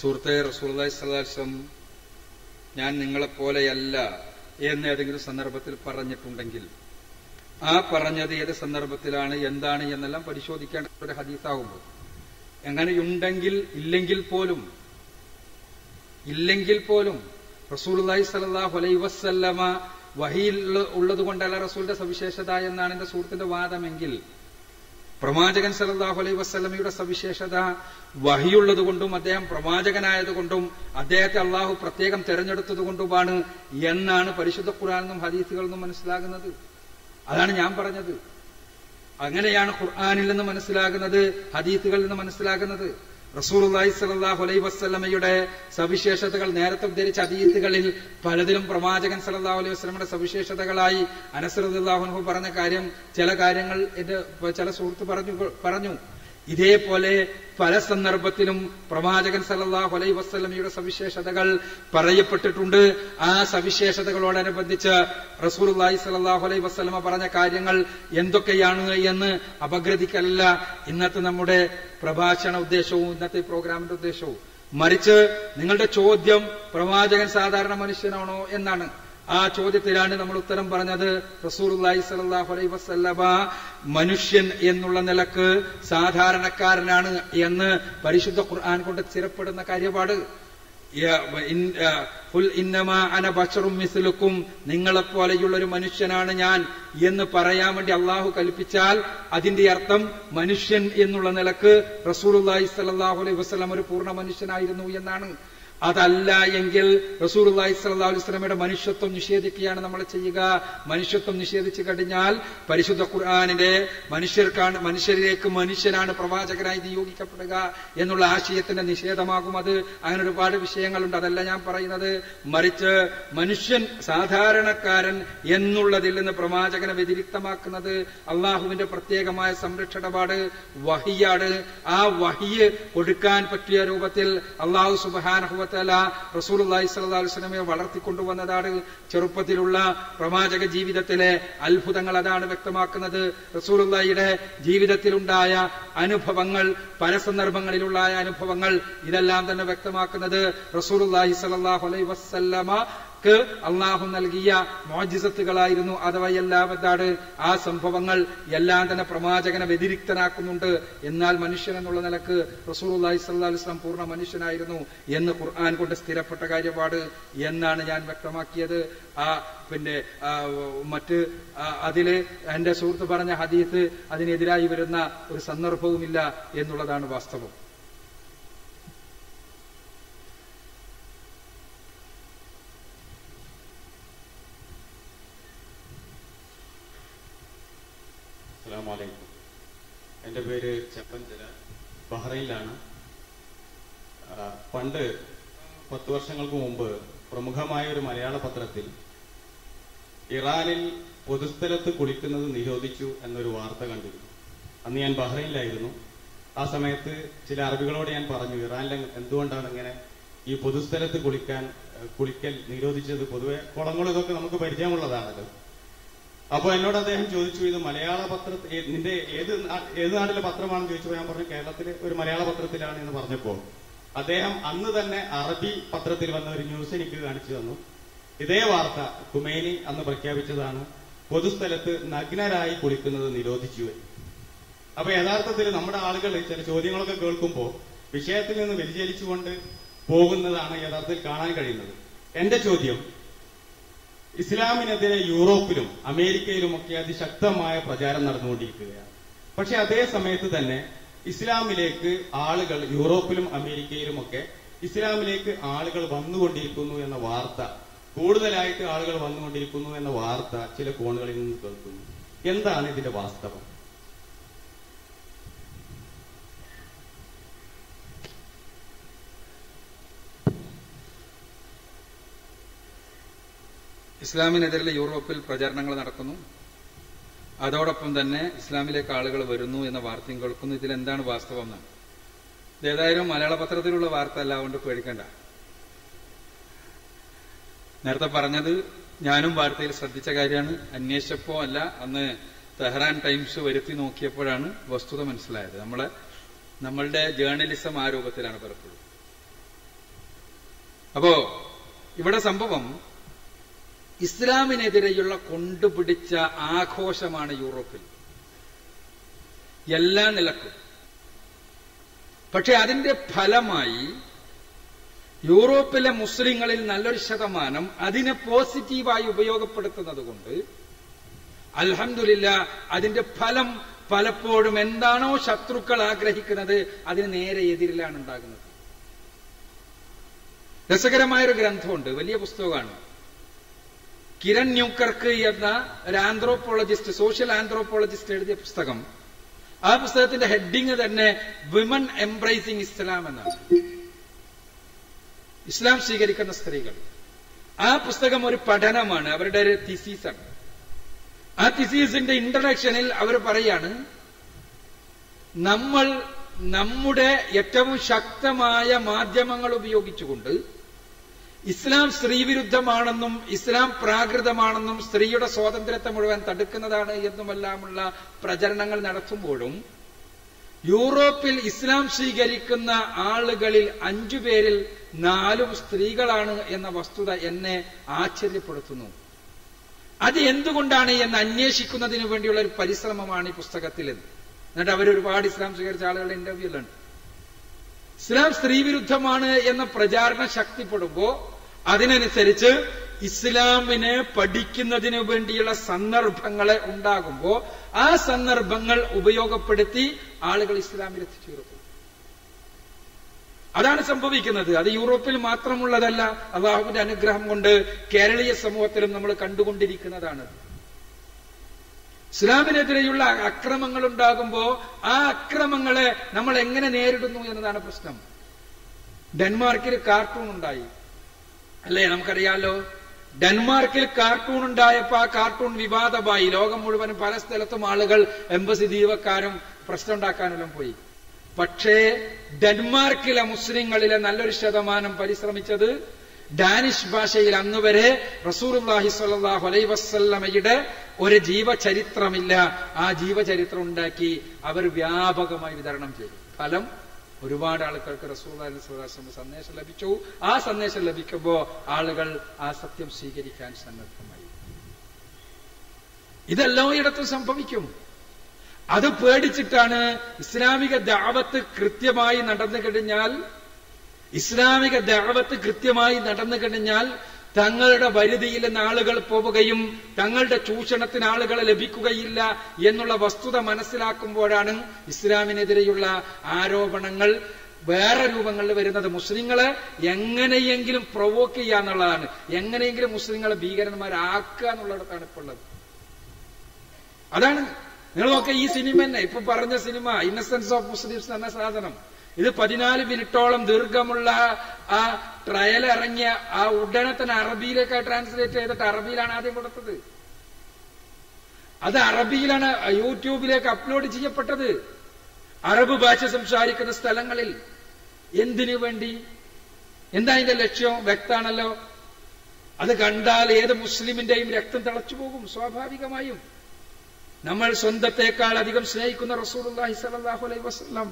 സുഹൃത്തെ, റസൂലുള്ളാഹി സ്വല്ലല്ലാഹു അലൈഹി വസല്ലം ഞാൻ നിങ്ങളെപ്പോലെയല്ല എന്ന് ഏതെങ്കിലും സന്ദർഭത്തിൽ പറഞ്ഞിട്ടുണ്ടെങ്കിൽ ആ പറഞ്ഞത് ഏത് സന്ദർഭത്തിലാണ്, എന്താണ് എന്നെല്ലാം പരിശോധിക്കേണ്ട ഒരു ഹദീസാകുമ്പോൾ എങ്ങനെയുണ്ടെങ്കിൽ ഇല്ലെങ്കിൽ പോലും റസൂലുള്ളാഹി സ്വല്ലല്ലാഹു അലൈഹി വസല്ലമ വഹീൽ ഉള്ളത് കൊണ്ടല്ല റസൂലിന്റെ സവിശേഷത എന്നാണ് എന്റെ സുഹൃത്തിന്റെ വാദമെങ്കിൽ പ്രവാചകൻ സല്ലല്ലാഹു അലൈഹി വസല്ലമയുടെ സവിശേഷത വഹിയുള്ളത് കൊണ്ടും അദ്ദേഹം പ്രവാചകനായതുകൊണ്ടും അദ്ദേഹത്തെ അള്ളാഹു പ്രത്യേകം തെരഞ്ഞെടുത്തത് കൊണ്ടുമാണ് എന്നാണ് പരിശുദ്ധ ഖുർആനിൽ നിന്നും ഹദീസുകളിൽ നിന്നും മനസ്സിലാകുന്നത്. അതാണ് ഞാൻ പറഞ്ഞത്. അങ്ങനെയാണ് ഖുർആനിൽ നിന്ന് മനസ്സിലാകുന്നത്, ഹദീസുകളിൽ നിന്ന് മനസ്സിലാകുന്നത്. റസൂലുള്ളാഹി സ്വല്ലല്ലാഹു അലൈഹി വസല്ലമയുടെ സവിശേഷതകൾ നേരത്തെ ഉദ്ധരിച്ച ഹദീസുകളിൽ പലതിലും പ്രവാചകൻ സല്ലല്ലാഹു അലൈഹി വസല്ലമയുടെ സവിശേഷതകളായി അനസ് റളിയല്ലാഹു അൻഹു പറഞ്ഞ കാര്യം, ചില കാര്യങ്ങൾ എന്റെ ചില സുഹൃത്ത് പറഞ്ഞു. ഇതേപോലെ പല സന്ദർഭത്തിലും പ്രവാചകൻ സല്ലല്ലാഹു അലൈഹി വസല്ലമയുടെ സവിശേഷതകൾ പറയപ്പെട്ടിട്ടുണ്ട്. ആ സവിശേഷതകളോടനുബന്ധിച്ച് റസൂലുള്ളാഹി സ്വല്ലല്ലാഹു അലൈഹി വസല്ലമ പറഞ്ഞ കാര്യങ്ങൾ എന്തൊക്കെയാണ് എന്ന് അപഗ്രഥിക്കലല്ല ഇന്നത്തെ നമ്മുടെ പ്രഭാഷണ ഉദ്ദേശവും ഇന്നത്തെ പ്രോഗ്രാമിന്റെ ഉദ്ദേശവും. മറിച്ച് നിങ്ങളുടെ ചോദ്യം പ്രവാചകൻ സാധാരണ മനുഷ്യനാണോ എന്നാണ്. ആ ചോദ്യത്തിലാണ് നമ്മൾ ഉത്തരം പറഞ്ഞത്. റസൂലുള്ളാഹി സ്വല്ലല്ലാഹു അലൈഹി വസല്ലമ മനുഷ്യൻ എന്നുള്ള നിലക്ക് സാധാരണക്കാരനാണ് എന്ന് പരിശുദ്ധ ഖുർആൻ കൊണ്ട് സ്ഥിരപ്പെടുന്ന കാര്യപാട്. ഖുൽ ഇന്നമാ അന ബശറും മിസ്ലുക്കും, നിങ്ങളെപ്പോലെയുള്ള ഒരു മനുഷ്യനാണ് ഞാൻ എന്ന് പറയാൻ വേണ്ടി അള്ളാഹു കൽപ്പിച്ചാൽ അതിന്റെ അർത്ഥം മനുഷ്യൻ എന്നുള്ള നിലക്ക് റസൂലുള്ളാഹി സ്വല്ലല്ലാഹു അലൈഹി വസല്ലം ഒരു പൂർണ്ണ മനുഷ്യനായിരുന്നു എന്നാണ്. അതല്ല എങ്കിൽ റസൂലുള്ളാഹി സ്വല്ലല്ലാഹു അലൈഹി വസല്ലമയുടെ മനുഷ്യത്വം നിഷേധിക്കുകയാണ് നമ്മൾ ചെയ്യുക. മനുഷ്യത്വം നിഷേധിച്ചു കഴിഞ്ഞാൽ പരിശുദ്ധ ഖുർആനിന്റെ മനുഷ്യരിലേക്ക് മനുഷ്യനാണ് പ്രവാചകനായി നിയോഗിക്കപ്പെടുക എന്നുള്ള ആശയത്തിന്റെ നിഷേധമാകും അത്. അങ്ങനെ ഒരുപാട് വിഷയങ്ങളുണ്ട്, അതല്ല ഞാൻ പറയുന്നത്. മറിച്ച് മനുഷ്യൻ സാധാരണക്കാരൻ എന്നുള്ളതിൽ നിന്ന് പ്രവാചകനെ വ്യതിരിക്തമാക്കുന്നത് അള്ളാഹുവിന്റെ പ്രത്യേകമായ സംരക്ഷണപാട് വഹിയാണ്. ആ വഹിയ് കൊടുക്കാൻ പറ്റിയ രൂപത്തിൽ അള്ളാഹു സുബ്ഹാനഹു വ തആല റസൂലുള്ളാഹി സ്വല്ലല്ലാഹു അലൈഹി വസല്ലമയെ വളർത്തിക്കൊണ്ടുവന്നതാണ്. ചെറുപ്പത്തിലുള്ള പ്രവാചക ജീവിതത്തിലെ അത്ഭുതങ്ങൾ അതാണ് വ്യക്തമാക്കുന്നത്. റസൂലുള്ളാഹിയുടെ ജീവിതത്തിലുണ്ടായ അനുഭവങ്ങൾ, പല സന്ദർഭങ്ങളിലുണ്ടായ അനുഭവങ്ങൾ, ഇതെല്ലാം തന്നെ വ്യക്തമാക്കുന്നത് റസൂലുള്ളാഹി സ്വല്ലല്ലാഹു അലൈഹി വസല്ലമക്ക് അള്ളാഹു നൽകിയ മുഅ്ജിസത്തുകളായിരുന്നു. അഥവാ എല്ലാം എന്താണ്, ആ സംഭവങ്ങൾ എല്ലാം തന്നെ പ്രവാചകനെ വ്യതിരിക്തനാക്കുന്നുണ്ട്. എന്നാൽ മനുഷ്യൻ എന്നുള്ള നിലക്ക് റസൂലുള്ളാഹി സ്വല്ലല്ലാഹു അലൈഹി വസല്ലം പൂർണ്ണ മനുഷ്യനായിരുന്നു എന്ന് ഖുർആൻ കൊണ്ട് സ്ഥിരപ്പെട്ട കാര്യപാട് എന്നാണ് ഞാൻ വ്യക്തമാക്കിയത്. മറ്റ് അതില് എന്റെ സുഹൃത്ത് പറഞ്ഞ ഹദീസ് അതിനെതിരായി വരുന്ന ഒരു സന്ദർഭവുമില്ല എന്നുള്ളതാണ് വാസ്തവം. അസ്സലാമലൈക്കും. എൻ്റെ പേര് ചെപ്പഞ്ചല, ബഹ്റൈനിലാണ്. പണ്ട് 10 വർഷങ്ങൾക്ക് മുമ്പ് പ്രമുഖമായ ഒരു മലയാള പത്രത്തിൽ ഇറാനിൽ പൊതുസ്ഥലത്ത് കുളിക്കുന്നത് നിരോധിച്ചു എന്നൊരു വാർത്ത കണ്ടിരുന്നു. അന്ന് ഞാൻ ബഹ്റൈനിലായിരുന്നു. ആ സമയത്ത് ചില അറബികളോട് ഞാൻ പറഞ്ഞു, ഇറാനിൽ എന്തുകൊണ്ടാണ് ഇങ്ങനെ ഈ പൊതുസ്ഥലത്ത് കുളിക്കൽ നിരോധിച്ചത്? പൊതുവെ കുളങ്ങളും ഇതൊക്കെ നമുക്ക് പരിചയമുള്ളതാണല്ലോ. അപ്പൊ എന്നോട് അദ്ദേഹം ചോദിച്ചു, ഇത് മലയാള നിന്റെ ഏത് നാട്ടിലെ പത്രമാണെന്ന് ചോദിച്ചപ്പോൾ ഞാൻ പറഞ്ഞു, കേരളത്തിലെ ഒരു മലയാള പത്രത്തിലാണ് എന്ന് പറഞ്ഞപ്പോൾ അദ്ദേഹം അന്ന് തന്നെ അറബി പത്രത്തിൽ വന്ന ഒരു ന്യൂസ് എനിക്ക് കാണിച്ചു തന്നു. ഇതേ വാർത്ത ഖുമൈനി അന്ന് പ്രഖ്യാപിച്ചതാണ്, പൊതുസ്ഥലത്ത് നഗ്നരായി കുളിക്കുന്നത് നിരോധിച്ചു. അപ്പൊ യഥാർത്ഥത്തിൽ നമ്മുടെ ആളുകൾ ചില ചോദ്യങ്ങളൊക്കെ കേൾക്കുമ്പോൾ വിഷയത്തിൽ നിന്ന് വ്യതിചലിച്ചുകൊണ്ട് പോകുന്നതാണ് യഥാർത്ഥത്തിൽ കാണാൻ കഴിയുന്നത്. എന്റെ ചോദ്യം, ഇസ്ലാമിനെതിരെ യൂറോപ്പിലും അമേരിക്കയിലുമൊക്കെ അതിശക്തമായ പ്രചാരം നടന്നുകൊണ്ടിരിക്കുകയാണ്. പക്ഷെ അതേ സമയത്ത് തന്നെ ഇസ്ലാമിലേക്ക് ആളുകൾ യൂറോപ്പിലും അമേരിക്കയിലുമൊക്കെ ഇസ്ലാമിലേക്ക് ആളുകൾ വന്നുകൊണ്ടിരിക്കുന്നു എന്ന വാർത്ത, കൂടുതലായിട്ട് ആളുകൾ വന്നുകൊണ്ടിരിക്കുന്നു എന്ന വാർത്ത ചില കോണുകളിൽ നിന്ന് കേൾക്കുന്നു. എന്താണ് ഇതിന്റെ വാസ്തവം? ഇസ്ലാമിനെതിരെ യൂറോപ്പിൽ പ്രചാരണങ്ങൾ നടക്കുന്നു, അതോടൊപ്പം തന്നെ ഇസ്ലാമിലേക്ക് ആളുകൾ വരുന്നു എന്ന വാർത്തയും കേൾക്കുന്നു. ഇതിലെന്താണ് വാസ്തവം എന്നാണ്. ഏതായാലും മലയാള പത്രത്തിലുള്ള വാർത്ത അല്ല, കൊണ്ട് പേടിക്കണ്ട. നേരത്തെ പറഞ്ഞത് ഞാനും വാർത്തയിൽ ശ്രദ്ധിച്ച കാര്യമാണ്. അന്വേഷിച്ചപ്പോ അല്ല, അന്ന് തെഹ്റാൻ ടൈംസ് വരുത്തി നോക്കിയപ്പോഴാണ് വസ്തുത മനസ്സിലായത്. നമ്മളുടെ ജേർണലിസം ആ രൂപത്തിലാണ് പലപ്പോഴും. അപ്പോ ഇവിടെ സംഭവം ഇസ്ലാമിനെതിരെയുള്ള കൊണ്ടുപിടിച്ച ആഘോഷമാണ് യൂറോപ്പിൽ എല്ലാ നിലക്കും. പക്ഷെ അതിന്റെ ഫലമായി യൂറോപ്പിലെ മുസ്ലിങ്ങളിൽ നല്ലൊരു ശതമാനം അതിനെ പോസിറ്റീവായി ഉപയോഗപ്പെടുത്തുന്നത് കൊണ്ട് അൽഹംദുലില്ലാഹ് അതിന്റെ ഫലം പലപ്പോഴും എന്താണോ ശത്രുക്കൾ ആഗ്രഹിക്കുന്നത് അതിന് നേരെ എതിരിലാണ് ഉണ്ടാകുന്നത്. രസകരമായൊരു ഗ്രന്ഥമുണ്ട്, വലിയ പുസ്തകമാണ്. കിരൺ ന്യൂക്കർക്ക് എന്ന ഒരു ആന്ത്രോപോളജിസ്റ്റ്, സോഷ്യൽ ആന്ത്രോപോളജിസ്റ്റ് എഴുതിയ പുസ്തകം. ആ പുസ്തകത്തിന്റെ ഹെഡിങ് തന്നെ വിമൻ എംബ്രേസിംഗ് ഇസ്ലാം എന്നാണ്. ഇസ്ലാം സ്വീകരിക്കുന്ന സ്ത്രീകൾ. ആ പുസ്തകം ഒരു പഠനമാണ്, അവരുടെ ഒരു തിസീസാണ്. ആ തിസീസിന്റെ ഇൻട്രഡക്ഷനിൽ അവർ പറയാണ്, നമ്മൾ നമ്മുടെ ഏറ്റവും ശക്തമായ മാധ്യമങ്ങൾ ഉപയോഗിച്ചുകൊണ്ട് ഇസ്ലാം സ്ത്രീവിരുദ്ധമാണെന്നും ഇസ്ലാം പ്രാകൃതമാണെന്നും സ്ത്രീയുടെ സ്വാതന്ത്ര്യത്തെ മുഴുവൻ തടുക്കുന്നതാണ് എന്നുമെല്ലാമുള്ള പ്രചരണങ്ങൾ നടത്തുമ്പോഴും യൂറോപ്പിൽ ഇസ്ലാം സ്വീകരിക്കുന്ന ആളുകളിൽ 5 പേരിൽ 4 സ്ത്രീകളാണ് എന്ന വസ്തുത എന്നെ ആശ്ചര്യപ്പെടുത്തുന്നു. അത് എന്തുകൊണ്ടാണ് എന്ന് അന്വേഷിക്കുന്നതിന് വേണ്ടിയുള്ള ഒരു പരിശ്രമമാണ് ഈ പുസ്തകത്തിൽ. എന്നിട്ട് അവരൊരുപാട് ഇസ്ലാം സ്വീകരിച്ച ആളുകളുടെ ഇന്റർവ്യൂലുണ്ട്. ഇസ്ലാം സ്ത്രീവിരുദ്ധമാണ് എന്ന പ്രചാരണം ശക്തിപ്പെടുമ്പോ അതിനനുസരിച്ച് ഇസ്ലാമിനെ പഠിക്കുന്നതിന് വേണ്ടിയുള്ള സന്ദർഭങ്ങളെ ഉണ്ടാകുമ്പോ ആ സന്ദർഭങ്ങൾ ഉപയോഗപ്പെടുത്തി ആളുകൾ ഇസ്ലാമിൽ എത്തിച്ചേർന്നു. അതാണ് സംഭവിക്കുന്നത്. അത് യൂറോപ്പിൽ മാത്രമുള്ളതല്ല. അള്ളാഹുവിന്റെ അനുഗ്രഹം കൊണ്ട് കേരളീയ സമൂഹത്തിലും നമ്മൾ കണ്ടുകൊണ്ടിരിക്കുന്നതാണ്. ഇസ്ലാമിനെതിരെയുള്ള അക്രമങ്ങൾ ഉണ്ടാകുമ്പോ ആ അക്രമങ്ങളെ നമ്മൾ എങ്ങനെ നേരിടുന്നു എന്നതാണ് പ്രശ്നം. ഡെൻമാർക്കിൽ കാർട്ടൂൺ ഉണ്ടായി അല്ലേ, നമുക്കറിയാലോ. ഡെൻമാർക്കിൽ കാർട്ടൂൺ ഉണ്ടായപ്പോ ആ കാർട്ടൂൺ വിവാദമായി. ലോകം മുഴുവനും പല സ്ഥലത്തും ആളുകൾ എംബസി ജീവക്കാരും പ്രശ്നം ഉണ്ടാക്കാനെല്ലാം പോയി. പക്ഷേ ഡെൻമാർക്കിലെ മുസ്ലിങ്ങളിലെ നല്ലൊരു ശതമാനം പരിശ്രമിച്ചത് ഡാനിഷ് ഭാഷയിൽ അന്നുവരെ റസൂലുള്ളാഹി സ്വല്ലല്ലാഹു അലൈഹി വസല്ലമയുടെ ഒരു ജീവചരിത്രമില്ല. ആ ജീവചരിത്രം ഉണ്ടാക്കി അവർ വ്യാപകമായി വിതരണം ചെയ്തു. ഫലം ഒരുപാട് ആളുകൾക്ക് റസൂലുള്ളാഹി സ്വല്ലല്ലാഹു അലൈഹി വസല്ലം സന്ദേശം ലഭിച്ചു. ആ സന്ദേശം ലഭിക്കുമ്പോൾ ആളുകൾ ആ സത്യം സ്വീകരിക്കാൻ സന്നദ്ധമായി. ഇതെല്ലായിടത്തും സംഭവിക്കും. അത് പേടിച്ചിട്ടാണ് ഇസ്ലാമിക ദഅവത്ത് കൃത്യമായി നടന്നു കഴിഞ്ഞാൽ തങ്ങളുടെ പരിധിയിൽ നിന്ന് ആളുകൾ പോവുകയും തങ്ങളുടെ ചൂഷണത്തിന് ആളുകളെ ലഭിക്കുകയില്ല എന്നുള്ള വസ്തുത മനസ്സിലാക്കുമ്പോഴാണ് ഇസ്ലാമിനെതിരെയുള്ള ആരോപണങ്ങൾ വേറെ രൂപങ്ങളിൽ വരുന്നത്. മുസ്ലിങ്ങളെ എങ്ങനെയെങ്കിലും പ്രൊവോക്ക് ചെയ്യുക എന്നുള്ളതാണ്. എങ്ങനെയെങ്കിലും മുസ്ലിങ്ങളെ ഭീകരന്മാരാക്കുക എന്നുള്ളിടത്താണ് ഇപ്പോൾ ഉള്ളത്. അതാണ് നിങ്ങൾ നോക്കുക. ഈ സിനിമ തന്നെ ഇപ്പൊ പറഞ്ഞ സിനിമ ഇന്നസെൻസ് ഓഫ് മുസ്ലിംസ് എന്ന സാധനം, ഇത് 14 മിനിറ്റോളം ദീർഘമുള്ള ആ ട്രയൽ ഇറങ്ങിയ ആ ഉടനെ തന്നെ അറബിയിലേക്ക് ട്രാൻസ്ലേറ്റ് ചെയ്തിട്ട് അറബിയിലാണ് ആദ്യം കൊടുത്തത്. അത് അറബിയിലാണ് യൂട്യൂബിലേക്ക് അപ്ലോഡ് ചെയ്യപ്പെട്ടത്. അറബ് ഭാഷ സംസാരിക്കുന്ന സ്ഥലങ്ങളിൽ. എന്തിനു വേണ്ടി? എന്താ അതിന്റെ ലക്ഷ്യം? വ്യക്താണല്ലോ. അത് കണ്ടാൽ ഏത് മുസ്ലിമിന്റെയും രക്തം തിളച്ചു പോകും സ്വാഭാവികമായും. നമ്മൾ സ്വന്തത്തെക്കാൾ അധികം സ്നേഹിക്കുന്ന റസൂലുള്ളാഹി സ്വല്ലല്ലാഹു അലൈഹി വസല്ലം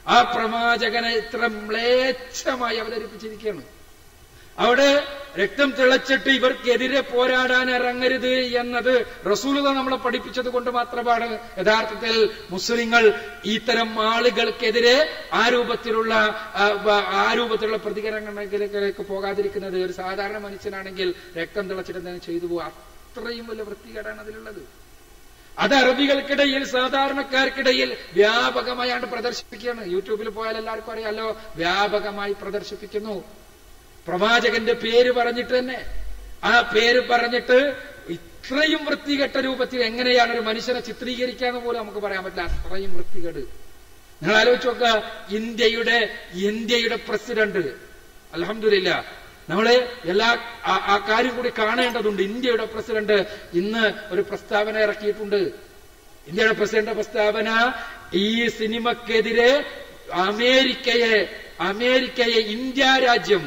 ആ പ്രവാചകനെ ഇത്ര മ്ലേച്ഛമായി അവതരിപ്പിച്ചിരിക്കുകയാണ്. അവിടെ രക്തം തിളച്ചിട്ട് ഇവർക്കെതിരെ പോരാടാൻ ഇറങ്ങരുത് എന്നത് റസൂലുള്ളാഹി നമ്മളെ പഠിപ്പിച്ചത് കൊണ്ട് മാത്രമാണ് യഥാർത്ഥത്തിൽ മുസ്ലിങ്ങൾ ഇത്തരം ആളുകൾക്കെതിരെ ആ രൂപത്തിലുള്ള പ്രതികരണങ്ങളിലേക്ക് പോകാതിരിക്കുന്നത്. ഒരു സാധാരണ മനുഷ്യനാണെങ്കിൽ രക്തം തിളച്ചിട്ട് എന്തെങ്കിലും ചെയ്തു പോകും. അത്രയും വലിയ വൃത്തികേടാണ് അതിലുള്ളത്. അത് അറബികൾക്കിടയിൽ സാധാരണക്കാർക്കിടയിൽ വ്യാപകമായാണ് പ്രദർശിപ്പിക്കുകയാണ്. യൂട്യൂബിൽ പോയാൽ എല്ലാവർക്കും അറിയാലോ, വ്യാപകമായി പ്രദർശിപ്പിക്കുന്നു. പ്രവാചകന്റെ പേര് പറഞ്ഞിട്ട് തന്നെ, ആ പേര് പറഞ്ഞിട്ട് ഇത്രയും വൃത്തികെട്ട രൂപത്തിൽ എങ്ങനെയാണ് ഒരു മനുഷ്യനെ ചിത്രീകരിക്കാന്ന് പോലും നമുക്ക് പറയാൻ പറ്റില്ല. അത്രയും വൃത്തികേട്. നിങ്ങൾ ആലോചിച്ച് നോക്കുക. ഇന്ത്യയുടെ പ്രസിഡന്റ്, അൽഹംദുലില്ലാ, നമ്മള് ആ കാര്യം കൂടി കാണേണ്ടതുണ്ട്. ഇന്ത്യയുടെ പ്രസിഡന്റ് ഇന്ന് ഒരു പ്രസ്താവന ഇറക്കിയിട്ടുണ്ട്. ഇന്ത്യയുടെ പ്രസിഡന്റ് പ്രസ്താവന ഈ സിനിമക്കെതിരെ അമേരിക്കയെ ഇന്ത്യ രാജ്യം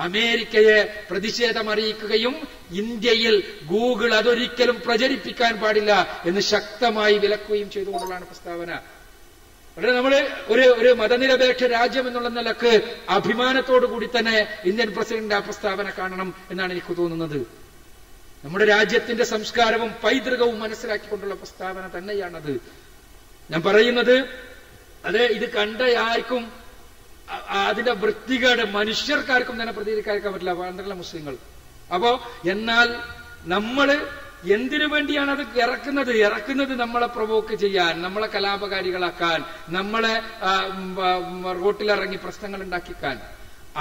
അമേരിക്കയെ പ്രതിഷേധം അറിയിക്കുകയും ഇന്ത്യയിൽ ഗൂഗിൾ അതൊരിക്കലും പ്രചരിപ്പിക്കാൻ പാടില്ല എന്ന് ശക്തമായി വിലക്കുകയും ചെയ്തുകൊണ്ടുള്ളതാണ് പ്രസ്താവന. അവിടെ നമ്മള് ഒരു മതനിരപേക്ഷ രാജ്യം എന്നുള്ള നിലക്ക് അഭിമാനത്തോടു കൂടി തന്നെ ഇന്ത്യൻ പ്രസിഡന്റ് ആ പ്രസ്താവന കാണണം എന്നാണ് എനിക്ക് തോന്നുന്നത്. നമ്മുടെ രാജ്യത്തിന്റെ സംസ്കാരവും പൈതൃകവും മനസ്സിലാക്കിക്കൊണ്ടുള്ള പ്രസ്താവന തന്നെയാണത്. ഞാൻ പറയുന്നത് ഇത് കണ്ട ആർക്കും അതിന്റെ വൃത്തികേട് മനുഷ്യർക്കാർക്കും തന്നെ പ്രതികരിക്കാൻ പറ്റില്ല, പന്ത്രണ്ട് മുസ്ലിങ്ങൾ. അപ്പോ എന്നാൽ നമ്മള് എന്തിനു വേണ്ടിയാണ് അത് ഇറക്കുന്നത്? നമ്മളെ പ്രൊവോക്ക് ചെയ്യാൻ, നമ്മളെ കലാപകാരികളാക്കാൻ, നമ്മളെ റോട്ടിലിറങ്ങി പ്രശ്നങ്ങൾ ഉണ്ടാക്കിക്കാൻ.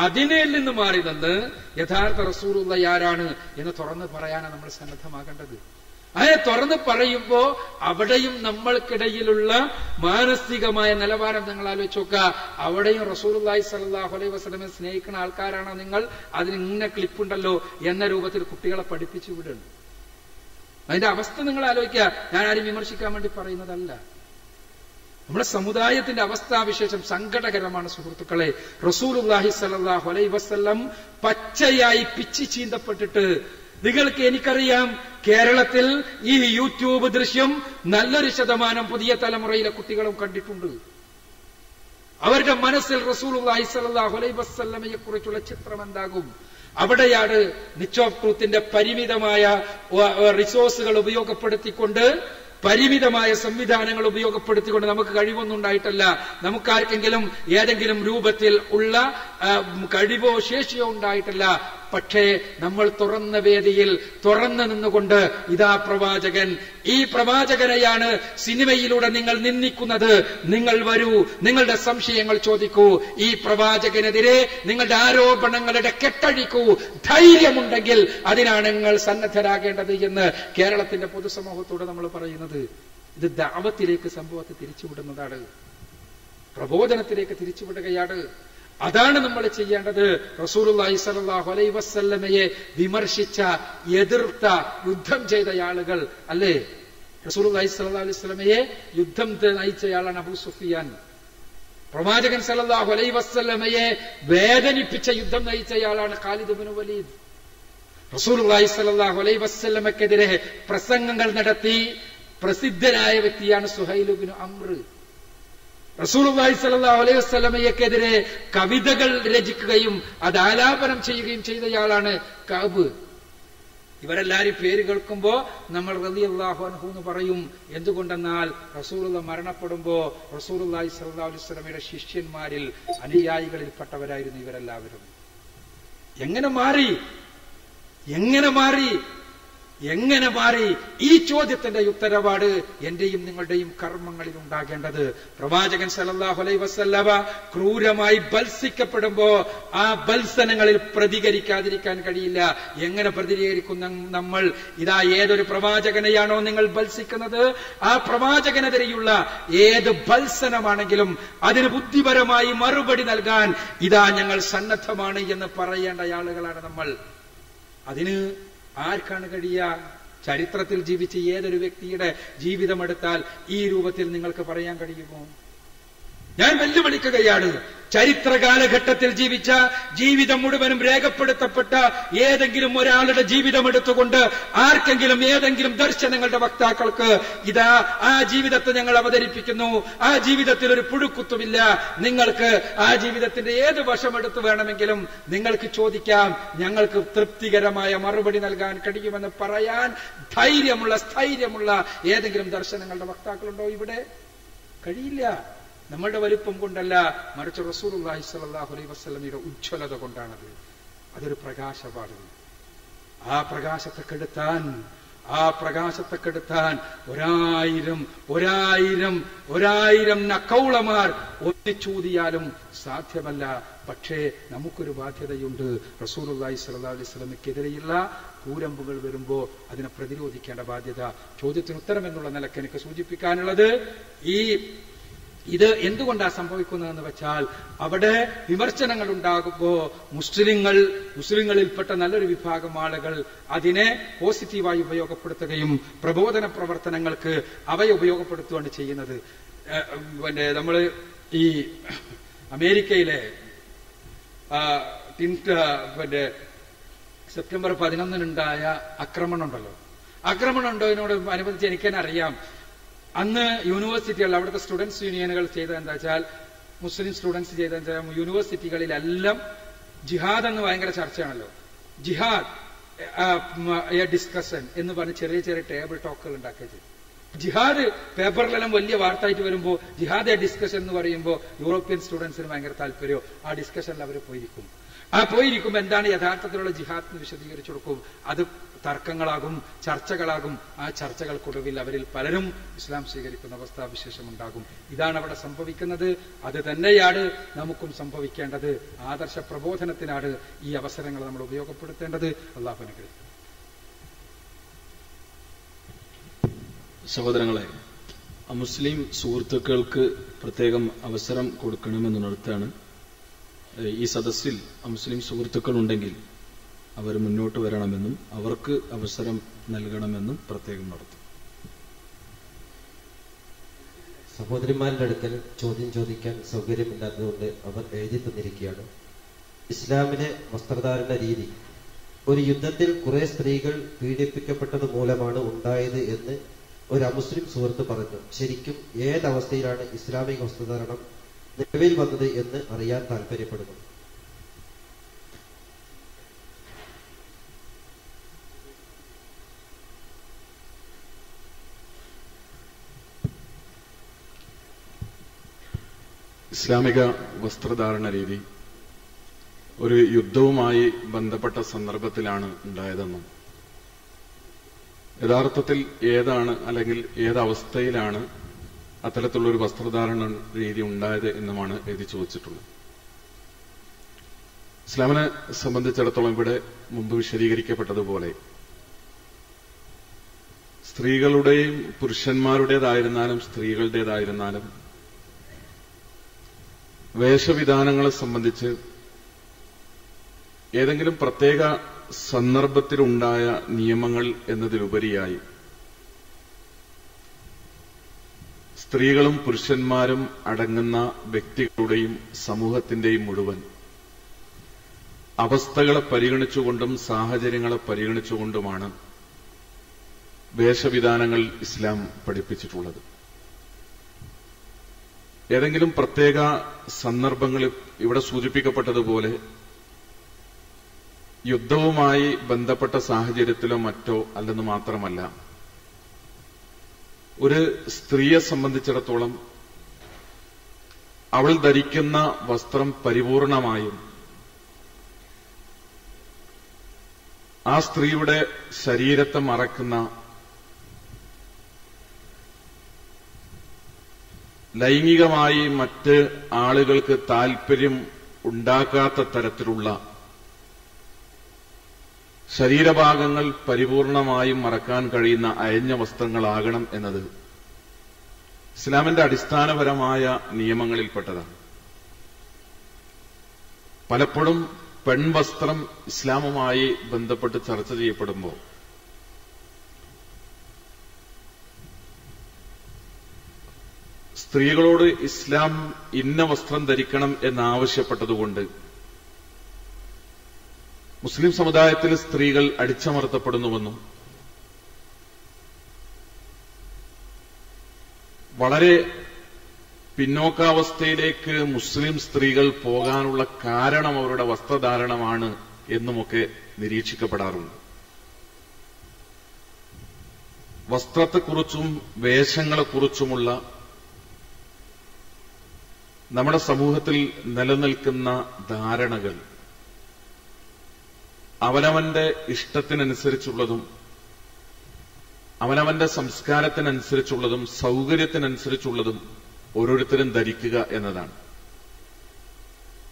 അതിനെ നിന്ന് മാറി നിന്ന് യഥാർത്ഥ റസൂലുള്ളാഹി ആരാണ് എന്ന് തുറന്ന് പറയാനാണ് നമ്മൾ സന്നദ്ധമാകേണ്ടത്. അങ്ങനെ തുറന്ന് പറയുമ്പോ അവിടെയും നമ്മൾക്കിടയിലുള്ള മാനസികമായ നിലവാരം നിങ്ങൾ ആലോചിച്ച് നോക്കുക. അവിടെയും റസൂലുള്ളാഹി സ്വല്ലല്ലാഹു അലൈഹി വസല്ലമയെ സ്നേഹിക്കുന്ന ആൾക്കാരാണോ നിങ്ങൾ? അതിന് ഇങ്ങനെ ക്ലിപ്പുണ്ടല്ലോ എന്ന രൂപത്തിൽ കുട്ടികളെ പഠിപ്പിച്ചു വിടുന്നു. അതിന്റെ അവസ്ഥ നിങ്ങൾ ആലോചിക്കുക. ഞാൻ ആരും വിമർശിക്കാൻ വേണ്ടി പറയുന്നതല്ല. നമ്മുടെ സമുദായത്തിന്റെ അവസ്ഥാവിശേഷം സങ്കടകരമാണ് സുഹൃത്തുക്കളെ. റസൂലുള്ളാഹി സ്വല്ലല്ലാഹു അലൈഹി വസല്ലം പച്ചയായി പിച്ചി ചീന്തപ്പെട്ടിട്ട്, നിങ്ങൾക്ക് എനിക്കറിയാം കേരളത്തിൽ ഈ യൂട്യൂബ് ദൃശ്യം നല്ലൊരു ശതമാനം പുതിയ തലമുറയിലെ കുട്ടികളും കണ്ടിട്ടുണ്ട്. അവരുടെ മനസ്സിൽ റസൂലുള്ളാഹി സ്വല്ലല്ലാഹു അലൈഹി വസല്ലമയെ കുറിച്ചുള്ള ചിത്രം എന്താകും? അവിടെയാണ് നിച്ച് ഓഫ് ട്രൂത്തിന്റെ പരിമിതമായ റിസോഴ്സുകൾ ഉപയോഗപ്പെടുത്തിക്കൊണ്ട്, പരിമിതമായ സംവിധാനങ്ങൾ ഉപയോഗപ്പെടുത്തിക്കൊണ്ട്, നമുക്ക് കഴിവൊന്നും ഉണ്ടായിട്ടല്ല, നമുക്കാർക്കെങ്കിലും ഏതെങ്കിലും രൂപത്തിൽ ഉള്ള കഴിവോ ശേഷിയോ ഉണ്ടായിട്ടല്ല, പക്ഷേ നമ്മൾ തുറന്ന വേദിയിൽ തുറന്നു നിന്നുകൊണ്ട് ഇതാ പ്രവാചകൻ, ഈ പ്രവാചകനെയാണ് സിനിമയിലൂടെ നിങ്ങൾ നിന്ദിക്കുന്നത്, നിങ്ങൾ വരൂ, നിങ്ങളുടെ സംശയങ്ങൾ ചോദിക്കൂ, ഈ പ്രവാചകനെതിരെ നിങ്ങളുടെ ആരോപണങ്ങളുടെ കെട്ടഴിക്കൂ, ധൈര്യമുണ്ടെങ്കിൽ അതിനാണ് നിങ്ങൾ സന്നദ്ധരാകേണ്ടത് എന്ന് കേരളത്തിന്റെ പൊതുസമൂഹത്തോട് നമ്മൾ പറയുന്നത്. ഇത് ദഅവത്തിലേക്ക് സംഭവത്തെ തിരിച്ചുവിടുന്നതാണ്, പ്രബോധനത്തിലേക്ക് തിരിച്ചുവിടുകയാണ്. അതാണ് നമ്മൾ ചെയ്യേണ്ടത്. റസൂലുള്ളാഹി സ്വല്ലല്ലാഹു അലൈഹി വസല്ലമയെ വിമർശിച്ച, എതിർത്ത, യുദ്ധം ചെയ്ത ആളുകൾ അല്ലേ? റസൂലുള്ളാഹി സ്വല്ലല്ലാഹു അലൈഹി വസല്ലമയെ യുദ്ധം നയിച്ചയാളാണ് അബൂ സുഫിയാൻ. പ്രവാചകൻ സല്ലല്ലാഹു അലൈഹി വസല്ലമയെ വേദനിപ്പിച്ച യുദ്ധം നയിച്ചയാളാണ് ഖാലിദ് ഇബ്നു വലീദ്. റസൂലുള്ളാഹി സ്വല്ലല്ലാഹു അലൈഹി വസല്ലമക്കെതിരെ പ്രസംഗങ്ങൾ നടത്തി പ്രസിദ്ധനായ വ്യക്തിയാണ് സുഹൈൽ ഇബ്നു അംർ. റസൂലുള്ളാഹി സ്വല്ലല്ലാഹു അലൈഹി വസല്ലമയെക്കെതിരെ കവിതകൾ രചിക്കുകയും അത് ആലാപനം ചെയ്യുകയും ചെയ്തയാളാണ് കഅബ്. ഇവരെല്ലാരും പേര് കേൾക്കുമ്പോ നമ്മൾ റളിയല്ലാഹു അൻഹു എന്ന് പറയും. എന്തുകൊണ്ടെന്നാൽ റസൂലുള്ളാഹി മരണപ്പെടുമ്പോ റസൂലുള്ളാഹി സ്വല്ലല്ലാഹു അലൈഹി വസല്ലമയുടെ ശിഷ്യന്മാരിൽ അനുയായികളിൽപ്പെട്ടവരായിരുന്നു ഇവരെല്ലാവരും. എങ്ങനെ മാറി? ഈ ചോദ്യത്തിന്റെ ഉത്തരവാട് എന്റെയും നിങ്ങളുടെയും കർമ്മങ്ങളിൽ ഉണ്ടാകേണ്ടത്. പ്രവാചകൻ സല്ലല്ലാഹു അലൈഹി വസല്ലമ ക്രൂരമായി ബത്സിക്കപ്പെടുമ്പോ ആ ബത്സനങ്ങളിൽ പ്രതികരിക്കാതിരിക്കാൻ കഴിയില്ല. എങ്ങനെ പ്രതികരിക്കുന്ന നമ്മൾ? ഇതാ ഏതൊരു പ്രവാചകനെയാണോ നിങ്ങൾ ബത്സിക്കുന്നത്, ആ പ്രവാചകനെതിരെയുള്ള ഏത് ബത്സനമാണെങ്കിലും അതിന് ബുദ്ധിപരമായി മറുപടി നൽകാൻ ഇതാ ഞങ്ങൾ സന്നദ്ധമാണ് എന്ന് പറയേണ്ട ആളുകളാണ് നമ്മൾ. അതിന് ആർക്കാണ് കഴിയുക? ചരിത്രത്തിൽ ജീവിച്ച ഏതൊരു വ്യക്തിയുടെ ജീവിതമെടുത്താൽ ഈ രൂപത്തിൽ നിങ്ങൾക്ക് പറയാൻ കഴിയുമോ? ഞാൻ വെല്ലുവിളിക്കുകയാണ്. ചരിത്ര കാലഘട്ടത്തിൽ ജീവിച്ച, ജീവിതം മുഴുവനും രേഖപ്പെടുത്തപ്പെട്ട ഏതെങ്കിലും ഒരാളുടെ ജീവിതം എടുത്തുകൊണ്ട് ആർക്കെങ്കിലും ഏതെങ്കിലും ദർശനങ്ങളുടെ വക്താക്കൾക്ക് ഇതാ ആ ജീവിതത്തെ ഞങ്ങൾ അവതരിപ്പിക്കുന്നു, ആ ജീവിതത്തിൽ ഒരു പുഴുക്കുത്തുമില്ല, നിങ്ങൾക്ക് ആ ജീവിതത്തിന്റെ ഏത് വശമെടുത്ത് വേണമെങ്കിലും നിങ്ങൾക്ക് ചോദിക്കാം, ഞങ്ങൾക്ക് തൃപ്തികരമായ മറുപടി നൽകാൻ കഴിയുമെന്ന് പറയാൻ ധൈര്യമുള്ള, സ്ഥൈര്യമുള്ള ഏതെങ്കിലും ദർശനങ്ങളുടെ വക്താക്കളുണ്ടോ ഇവിടെ? കഴിയില്ല. നമ്മളുടെ വലുപ്പം കൊണ്ടല്ല, മറിച്ച് റസൂലുള്ളാഹി സ്വല്ലല്ലാഹു അലൈഹി വസല്ലമയുടെ ഉജ്ജ്വലത കൊണ്ടാണത്. അതൊരു പ്രകാശമാണ്. ആ പ്രകാശത്തെ കെടുത്താൻ ഒരായിരം നക്കൗളമാർ ഒന്നിച്ചൂതിയാലും സാധ്യമല്ല. പക്ഷേ നമുക്കൊരു ബാധ്യതയുണ്ട്. റസൂലുള്ളാഹി സ്വല്ലല്ലാഹു അലൈഹി വസല്ലമയ്ക്കെതിരെയുള്ള കൂരമ്പുകൾ വരുമ്പോ അതിനെ പ്രതിരോധിക്കേണ്ട ബാധ്യത. ചോദ്യത്തിന് ഉത്തരം എന്നുള്ള നിലക്ക് എനിക്ക് സൂചിപ്പിക്കാനുള്ളത്, ഇത് എന്തുകൊണ്ടാണ് സംഭവിക്കുന്നതെന്ന് വെച്ചാൽ, അവിടെ വിമർശനങ്ങൾ ഉണ്ടാകുമ്പോ മുസ്ലിങ്ങളിൽപ്പെട്ട നല്ലൊരു വിഭാഗം ആളുകൾ അതിനെ പോസിറ്റീവായി ഉപയോഗപ്പെടുത്തുകയും പ്രബോധന പ്രവർത്തനങ്ങൾക്ക് അവയെ ഉപയോഗപ്പെടുത്തുകയാണ് ചെയ്യുന്നത്. നമ്മള് ഈ അമേരിക്കയിലെ സെപ്റ്റംബർ 11 ആക്രമണം ഉണ്ടോതിനോട് അനുബന്ധിച്ച് എനിക്കെന്നെ അറിയാം. അന്ന് യൂണിവേഴ്സിറ്റികൾ, അവിടുത്തെ സ്റ്റുഡൻസ് യൂണിയനുകൾ ചെയ്തത് എന്താ വെച്ചാൽ, മുസ്ലിം സ്റ്റുഡൻസ് ചെയ്തതെന്ന് വെച്ചാൽ യൂണിവേഴ്സിറ്റികളിലെല്ലാം ജിഹാദ് എന്ന് ഭയങ്കര ചർച്ചയാണല്ലോ. ജിഹാദ് ഡിസ്കഷൻ എന്ന് പറഞ്ഞ് ചെറിയ ചെറിയ ടേബിൾ ടോക്കുകൾ ഉണ്ടാക്കിയത്. ജിഹാദ് പേപ്പറിലെല്ലാം വലിയ വാർത്തയായിട്ട് വരുമ്പോൾ ജിഹാദ് ഡിസ്കഷൻ എന്ന് പറയുമ്പോൾ യൂറോപ്യൻ സ്റ്റുഡൻസിന് ഭയങ്കര താല്പര്യം. ആ ഡിസ്കഷനിൽ അവർ പോയിരിക്കും എന്താണ് യഥാർത്ഥത്തിലുള്ള ജിഹാദ് എന്ന് വിശദീകരിച്ചു കൊടുക്കും. അത് തർക്കങ്ങളാകും, ചർച്ചകളാകും. ആ ചർച്ചകൾക്കൊടുവിൽ അവരിൽ പലരും ഇസ്ലാം സ്വീകരിക്കുന്ന അവസ്ഥാവിശേഷം ഉണ്ടാകും. ഇതാണ് അവിടെ സംഭവിക്കുന്നത്. അത് തന്നെയാണ് നമുക്കും സംഭവിക്കേണ്ടത്. ആദർശ പ്രബോധനത്തിനാണ് ഈ അവസരങ്ങൾ നമ്മൾ ഉപയോഗപ്പെടുത്തേണ്ടത്. അല്ലാഹു അനുഗ്രഹിക്കട്ടെ. സഹോദരങ്ങളെ, മുസ്ലിം സുഹൃത്തുക്കൾക്ക് പ്രത്യേകം അവസരം കൊടുക്കണമെന്നുണർത്താണ്. ഈ സദസ്സിൽ മുസ്ലിം സുഹൃത്തുക്കൾ ഉണ്ടെങ്കിൽ അവർ മുന്നോട്ട് വരണമെന്നും അവർക്ക് അവസരം നൽകണമെന്നും പ്രത്യേകം നടത്തും. സഹോദരിമാരുടെ അടുക്കൽ ചോദ്യം ചോദിക്കാൻ സൗകര്യമില്ലാത്തതുകൊണ്ട് അവർ എഴുതി തന്നിരിക്കുകയാണ്. ഇസ്ലാമിലെ വസ്ത്രധാരണ രീതി ഒരു യുദ്ധത്തിൽ കുറെ സ്ത്രീകൾ പീഡിപ്പിക്കപ്പെട്ടത് മൂലമാണ് ഉണ്ടായത് എന്ന് ഒരു അമുസ്ലിം സുഹൃത്ത് പറഞ്ഞു. ശരിക്കും ഏതവസ്ഥയിലാണ് ഇസ്ലാമിക വസ്ത്രധാരണം നിലവിൽ വന്നത് എന്ന് അറിയാൻ താല്പര്യപ്പെടുന്നു. ഇസ്ലാമിക വസ്ത്രധാരണ രീതി ഒരു യുദ്ധവുമായി ബന്ധപ്പെട്ട സന്ദർഭത്തിലാണ് ഉണ്ടായതെന്നും യഥാർത്ഥത്തിൽ ഏതാണ് അല്ലെങ്കിൽ ഏതവസ്ഥയിലാണ് അത്തരത്തിലുള്ളൊരു വസ്ത്രധാരണ രീതി ഉണ്ടായത് എന്നുമാണ് എഴുതി ചോദിച്ചിട്ടുള്ളത്. ഇസ്ലാമിനെ സംബന്ധിച്ചിടത്തോളം ഇവിടെ മുമ്പ് വിശദീകരിക്കപ്പെട്ടതുപോലെ സ്ത്രീകളുടെയും പുരുഷന്മാരുടേതായിരുന്നാലും സ്ത്രീകളുടേതായിരുന്നാലും വേഷവിധാനങ്ങളെ സംബന്ധിച്ച് ഏതെങ്കിലും പ്രത്യേക സന്ദർഭത്തിലുണ്ടായ നിയമങ്ങൾ എന്നതിലുപരിയായി സ്ത്രീകളും പുരുഷന്മാരും അടങ്ങുന്ന വ്യക്തികളുടെയും സമൂഹത്തിന്റെയും മുഴുവൻ അവസ്ഥകളെ പരിഗണിച്ചുകൊണ്ടും സാഹചര്യങ്ങളെ പരിഗണിച്ചുകൊണ്ടുമാണ് വേഷവിധാനങ്ങൾ ഇസ്ലാം പഠിപ്പിച്ചിട്ടുള്ളത്. ഏതെങ്കിലും പ്രത്യേക സന്ദർഭങ്ങളിൽ ഇവിടെ സൂചിപ്പിക്കപ്പെട്ടതുപോലെ യുദ്ധവുമായി ബന്ധപ്പെട്ട സാഹചര്യത്തിലോ മറ്റോ അല്ലെന്ന് മാത്രമല്ല, ഒരു സ്ത്രീയെ സംബന്ധിച്ചിടത്തോളം അവൾ ധരിക്കുന്ന വസ്ത്രം പരിപൂർണമായും ആ സ്ത്രീയുടെ ശരീരത്തെ മറക്കുന്ന ലൈംഗികമായി മറ്റ് ആളുകൾക്ക് താൽപര്യം ഉണ്ടാക്കാത്ത തരത്തിലുള്ള ശരീരഭാഗങ്ങൾ പരിപൂർണമായും മറക്കാൻ കഴിയുന്ന അയഞ്ഞ വസ്ത്രങ്ങളാകണം എന്നത് ഇസ്ലാമിന്റെ അടിസ്ഥാനപരമായ നിയമങ്ങളിൽപ്പെട്ടതാണ്. പലപ്പോഴും പെൺവസ്ത്രം ഇസ്ലാമുമായി ബന്ധപ്പെട്ട് ചർച്ച ചെയ്യപ്പെടുമ്പോൾ സ്ത്രീകളോട് ഇസ്ലാം ഇന്ന വസ്ത്രം ധരിക്കണം എന്നാവശ്യപ്പെട്ടതുകൊണ്ട് മുസ്ലിം സമുദായത്തിൽ സ്ത്രീകൾ അടിച്ചമർത്തപ്പെടുന്നുവെന്നും വളരെ പിന്നോക്കാവസ്ഥയിലേക്ക് മുസ്ലിം സ്ത്രീകൾ പോകാനുള്ള കാരണം അവരുടെ വസ്ത്രധാരണമാണ് എന്നുമൊക്കെ നിരീക്ഷിക്കപ്പെടാറുണ്ട്. വസ്ത്രത്തെക്കുറിച്ചും വേഷങ്ങളെക്കുറിച്ചുമുള്ള നമ്മുടെ സമൂഹത്തിൽ നിലനിൽക്കുന്ന ധാരണകൾ അവനവന്റെ ഇഷ്ടത്തിനനുസരിച്ചുള്ളതും അവനവന്റെ സംസ്കാരത്തിനനുസരിച്ചുള്ളതും സൗകര്യത്തിനനുസരിച്ചുള്ളതും ഓരോരുത്തരും ധരിക്കുക എന്നതാണ്.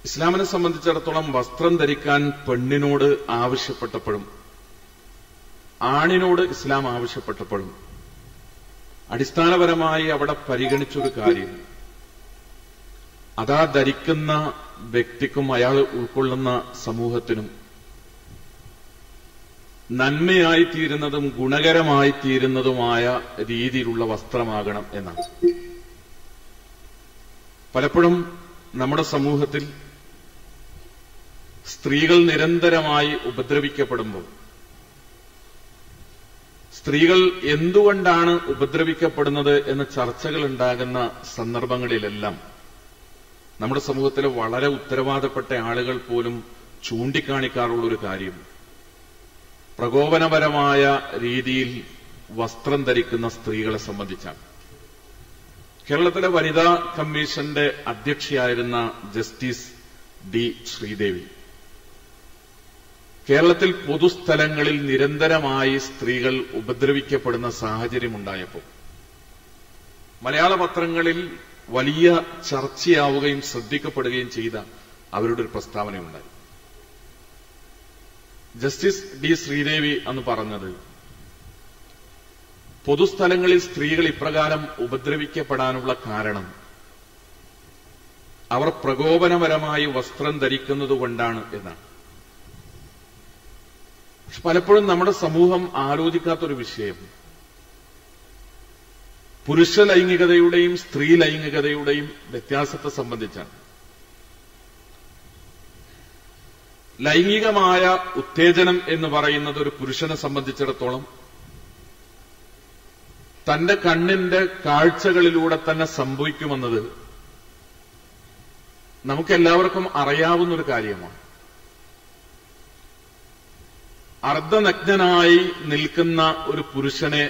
ഇസ്ലാമിനെ സംബന്ധിച്ചിടത്തോളം വസ്ത്രം ധരിക്കാൻ പെണ്ണിനോട് ആവശ്യപ്പെട്ടപ്പോഴും ആണിനോട് ഇസ്ലാം ആവശ്യപ്പെട്ടപ്പോഴും അടിസ്ഥാനപരമായി അവിടെ പരിഗണിച്ചൊരു കാര്യം, അതാ ധരിക്കുന്ന വ്യക്തിക്കും അയാൾ ഉൾക്കൊള്ളുന്ന സമൂഹത്തിനും നന്മയായിത്തീരുന്നതും ഗുണകരമായിത്തീരുന്നതുമായ രീതിയിലുള്ള വസ്ത്രമാകണം എന്നാണ്. പലപ്പോഴും നമ്മുടെ സമൂഹത്തിൽ സ്ത്രീകൾ നിരന്തരമായി ഉപദ്രവിക്കപ്പെടുമ്പോൾ സ്ത്രീകൾ എന്തുകൊണ്ടാണ് ഉപദ്രവിക്കപ്പെടുന്നത് എന്ന ചർച്ചകൾ ഉണ്ടാകുന്ന സന്ദർഭങ്ങളിലെല്ലാം നമ്മുടെ സമൂഹത്തിലെ വളരെ ഉത്തരവാദപ്പെട്ട ആളുകൾ പോലും ചൂണ്ടിക്കാണിക്കാറുള്ളൊരു കാര്യം പ്രകോപനപരമായ രീതിയിൽ വസ്ത്രം ധരിക്കുന്ന സ്ത്രീകളെ സംബന്ധിച്ചാണ്. കേരളത്തിലെ വനിതാ കമ്മീഷന്റെ അധ്യക്ഷയായിരുന്ന ജസ്റ്റിസ് ഡി ശ്രീദേവി കേരളത്തിൽ പൊതുസ്ഥലങ്ങളിൽ നിരന്തരമായി സ്ത്രീകൾ ഉപദ്രവിക്കപ്പെടുന്ന സാഹചര്യമുണ്ടായപ്പോൾ മലയാള പത്രങ്ങളിൽ വലിയ ചർച്ചയാവുകയും ശ്രദ്ധിക്കപ്പെടുകയും ചെയ്ത അവരുടെ ഒരു പ്രസ്താവനയുണ്ടായി. ജസ്റ്റിസ് ഡി ശ്രീദേവി അന്ന് പറഞ്ഞത്, പൊതുസ്ഥലങ്ങളിൽ സ്ത്രീകൾ ഇപ്രകാരം ഉപദ്രവിക്കപ്പെടാനുള്ള കാരണം അവർ പ്രകോപനപരമായി വസ്ത്രം ധരിക്കുന്നതുകൊണ്ടാണ് എന്നാണ്. പക്ഷെ പലപ്പോഴും നമ്മുടെ സമൂഹം ആലോചിക്കാത്തൊരു വിഷയം പുരുഷ ലൈംഗികതയുടെയും സ്ത്രീ ലൈംഗികതയുടെയും വ്യത്യാസത്തെ സംബന്ധിച്ചാണ്. ലൈംഗികമായ ഉത്തേജനം എന്ന് പറയുന്നത് ഒരു പുരുഷനെ സംബന്ധിച്ചിടത്തോളം തന്റെ കണ്ണിന്റെ കാഴ്ചകളിലൂടെ തന്നെ സംഭവിക്കുമെന്നത് നമുക്കെല്ലാവർക്കും അറിയാവുന്നൊരു കാര്യമാണ്. അർദ്ധനഗ്നനായി നിൽക്കുന്ന ഒരു പുരുഷനെ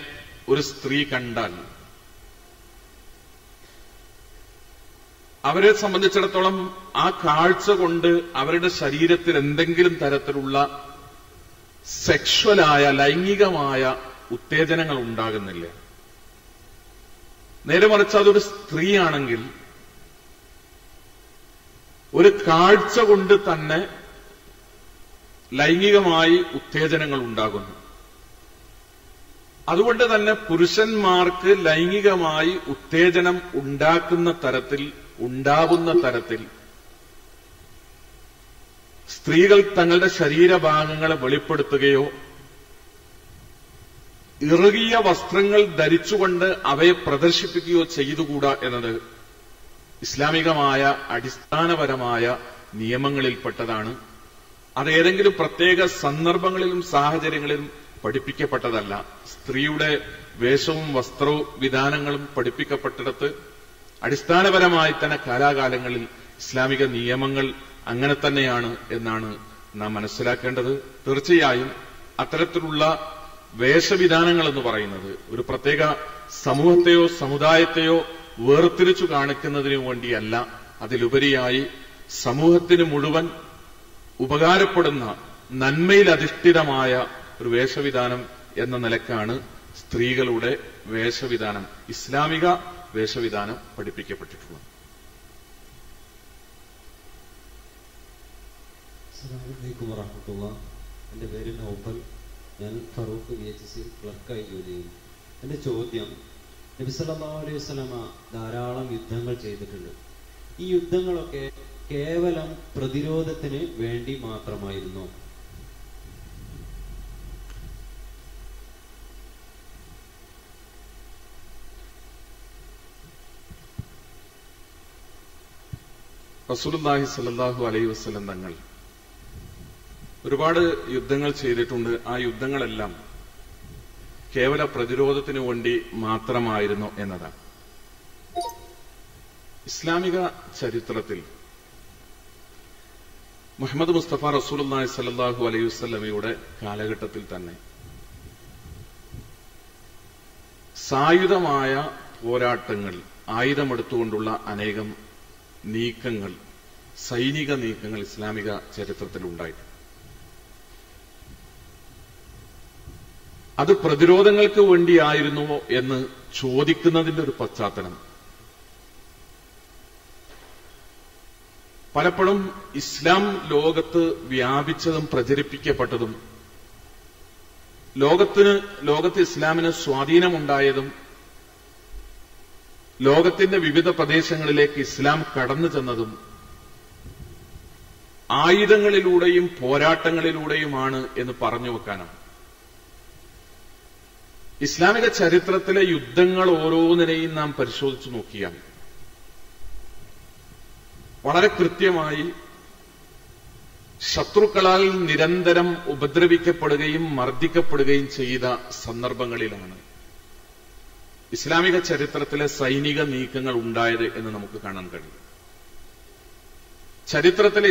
ഒരു സ്ത്രീ കണ്ടാൽ അവരെ സംബന്ധിച്ചിടത്തോളം ആ കാഴ്ച കൊണ്ട് അവരുടെ ശരീരത്തിൽ എന്തെങ്കിലും തരത്തിലുള്ള സെക്ഷുവലായ ലൈംഗികമായ ഉത്തേജനങ്ങൾ ഉണ്ടാകുന്നില്ല. നേരെ മറിച്ച് അതൊരു സ്ത്രീയാണെങ്കിൽ ഒരു കാഴ്ച കൊണ്ട് തന്നെ ലൈംഗികമായി ഉത്തേജനങ്ങൾ ഉണ്ടാകുന്നു. അതുകൊണ്ട് തന്നെ പുരുഷന്മാർക്ക് ലൈംഗികമായി ഉത്തേജനം ഉണ്ടാവുന്ന തരത്തിൽ സ്ത്രീകൾ തങ്ങളുടെ ശരീരഭാഗങ്ങളെ വെളിപ്പെടുത്തുകയോ ഇറുകിയ വസ്ത്രങ്ങൾ ധരിച്ചുകൊണ്ട് അവയെ പ്രദർശിപ്പിക്കുകയോ ചെയ്തുകൂടാ എന്നത് ഇസ്ലാമികമായ അടിസ്ഥാനപരമായ നിയമങ്ങളിൽപ്പെട്ടതാണ്. അത് ഏതെങ്കിലും പ്രത്യേക സന്ദർഭങ്ങളിലും സാഹചര്യങ്ങളിലും പഠിപ്പിക്കപ്പെട്ടതല്ല. സ്ത്രീയുടെ വേഷവും വസ്ത്രവിധാനങ്ങളും പഠിപ്പിക്കപ്പെട്ടിടത്ത് അടിസ്ഥാനപരമായി തന്നെ കാലാകാലങ്ങളിൽ ഇസ്ലാമിക നിയമങ്ങൾ അങ്ങനെ തന്നെയാണ് എന്നാണ് നാം മനസ്സിലാക്കേണ്ടത്. തീർച്ചയായും അത്തരത്തിലുള്ള വേഷവിധാനങ്ങൾ എന്ന് പറയുന്നത് ഒരു പ്രത്യേക സമൂഹത്തെയോ സമുദായത്തെയോ വേർതിരിച്ചു കാണിക്കുന്നതിനു വേണ്ടിയല്ല, അതിലുപരിയായി സമൂഹത്തിന് മുഴുവൻ ഉപകാരപ്പെടുന്ന നന്മയിൽ അധിഷ്ഠിതമായ ഒരു വേഷവിധാനം എന്ന നിലക്കാണ് സ്ത്രീകളുടെ വേഷവിധാനം, ഇസ്ലാമിക വേഷവിധാനം പഠിപ്പിക്കപ്പെട്ടിട്ടുള്ളത്. അസ്സലാമു അലൈക്കും വറഹ്മത്തുള്ളാഹി. എൻ്റെ പേര് നൗഫൽ. ഞാൻ ഫറൂഖ് VHC ക്ലർക്കായി ജോലി ചെയ്യുന്നു. എൻ്റെ ചോദ്യം, നബി സല്ലല്ലാഹു അലൈഹി വസല്ലമ ധാരാളം യുദ്ധങ്ങൾ ചെയ്തിട്ടുണ്ട്. ഈ യുദ്ധങ്ങളൊക്കെ കേവലം പ്രതിരോധത്തിന് വേണ്ടി മാത്രമായിരുന്നു? റസൂലുള്ളാഹി സ്വല്ലല്ലാഹു അലൈഹി വസല്ലം തങ്ങൾ ഒരുപാട് യുദ്ധങ്ങൾ ചെയ്തിട്ടുണ്ട്. ആ യുദ്ധങ്ങളെല്ലാം കേവല പ്രതിരോധത്തിനു വേണ്ടി മാത്രമായിരുന്നു എന്നതാണ്. ഇസ്ലാമിക ചരിത്രത്തിൽ മുഹമ്മദ് മുസ്തഫ റസൂലുള്ളാഹി സ്വല്ലല്ലാഹു അലൈഹി വസല്ലമയുടെ കാലഘട്ടത്തിൽ തന്നെ സായുധമായ പോരാട്ടങ്ങൾ, ആയുധമെടുത്തുകൊണ്ടുള്ള അനേകം നീക്കങ്ങൾ, സൈനിക നീക്കങ്ങൾ ഇസ്ലാമിക ചരിത്രത്തിൽ ഉണ്ടായിട്ടുണ്ട്. അത് പ്രതിരോധങ്ങൾക്ക് വേണ്ടിയായിരുന്നുവോ എന്ന് ചോദിക്കുന്നതിന്റെ ഒരു പശ്ചാത്തലം പലപ്പോഴും ഇസ്ലാം ലോകത്ത് വ്യാപിച്ചതും പ്രചരിപ്പിക്കപ്പെട്ടതും ലോകത്ത് ഇസ്ലാമിന് സ്വാധീനമുണ്ടായതും ലോകത്തിന്റെ വിവിധ പ്രദേശങ്ങളിലേക്ക് ഇസ്ലാം കടന്നു ചെന്നതും ആയുധങ്ങളിലൂടെയും പോരാട്ടങ്ങളിലൂടെയുമാണ് എന്ന് പറഞ്ഞു വെക്കാനാണ്. ഇസ്ലാമിക ചരിത്രത്തിലെ യുദ്ധങ്ങൾ ഓരോന്നിനെയും നാം പരിശോധിച്ചു നോക്കിയാൽ വളരെ കൃത്യമായി ശത്രുക്കളാൽ നിരന്തരം ഉപദ്രവിക്കപ്പെടുകയും മർദ്ദിക്കപ്പെടുകയും ചെയ്ത സന്ദർഭങ്ങളിലാണ് ഇസ്ലാമിക ചരിത്രത്തിലെ സൈനിക നീക്കങ്ങൾ ഉണ്ടായത് എന്ന് നമുക്ക് കാണാൻ കഴിയും.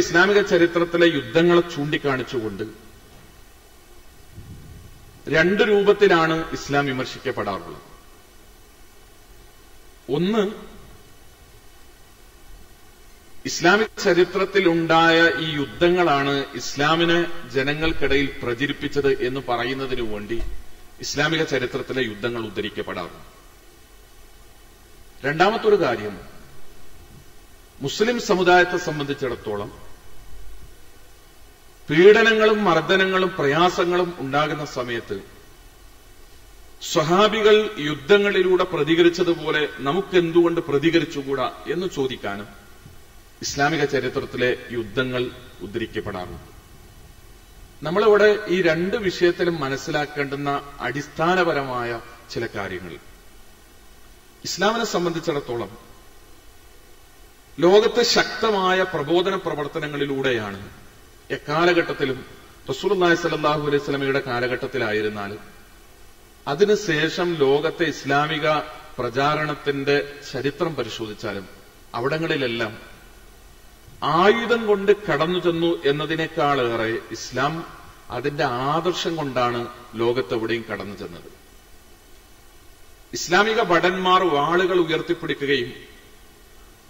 ഇസ്ലാമിക ചരിത്രത്തിലെ യുദ്ധങ്ങളെ ചൂണ്ടിക്കാണിച്ചുകൊണ്ട് രണ്ട് രൂപത്തിലാണ് ഇസ്ലാം വിമർശിക്കപ്പെടാറുള്ളത്. ഒന്ന്, ഇസ്ലാമിക ചരിത്രത്തിൽ ഉണ്ടായ ഈ യുദ്ധങ്ങളാണ് ഇസ്ലാമിനെ ജനങ്ങൾക്കിടയിൽ പ്രചരിപ്പിച്ചത് എന്ന് പറയുന്നതിനു വേണ്ടി ഇസ്ലാമിക ചരിത്രത്തിലെ യുദ്ധങ്ങൾ ഉദ്ധരിക്കപ്പെടാറുണ്ട്. രണ്ടാമത്തൊരു കാര്യം, മുസ്ലിം സമുദായത്തെ സംബന്ധിച്ചിടത്തോളം പീഡനങ്ങളും മർദ്ദനങ്ങളും പ്രയാസങ്ങളും ഉണ്ടാകുന്ന സമയത്ത് സ്വഹാബികൾ യുദ്ധങ്ങളിലൂടെ പ്രതികരിച്ചതുപോലെ നമുക്കെന്തുകൊണ്ട് പ്രതികരിച്ചുകൂടാ എന്ന് ചോദിക്കാനും ഇസ്ലാമിക ചരിത്രത്തിലെ യുദ്ധങ്ങൾ ഉദ്ധരിക്കപ്പെടാറുണ്ട്. നമ്മളിവിടെ ഈ രണ്ട് വിഷയത്തിലും മനസ്സിലാക്കേണ്ടുന്ന അടിസ്ഥാനപരമായ ചില കാര്യങ്ങൾ, ഇസ്ലാമിനെ സംബന്ധിച്ചിടത്തോളം ലോകത്ത് ശക്തമായ പ്രബോധന പ്രവർത്തനങ്ങളിലൂടെയാണ് എക്കാലഘട്ടത്തിലും റസൂലുള്ളാഹി സ്വല്ലല്ലാഹു അലൈഹി വസല്ലമയുടെ കാലഘട്ടത്തിലായിരുന്നാലും അതിനുശേഷം ലോകത്തെ ഇസ്ലാമിക പ്രചാരണത്തിന്റെ ചരിത്രം പരിശോധിച്ചാലും അവിടങ്ങളിലെല്ലാം ആയുധം കൊണ്ട് കടന്നു ചെന്നു എന്നതിനേക്കാളേറെ ഇസ്ലാം അതിന്റെ ആദർശം കൊണ്ടാണ് ലോകത്തെവിടെയും കടന്നു ചെന്നത്. ഇസ്ലാമിക ഭടന്മാർ വാളുകൾ ഉയർത്തിപ്പിടിക്കുകയും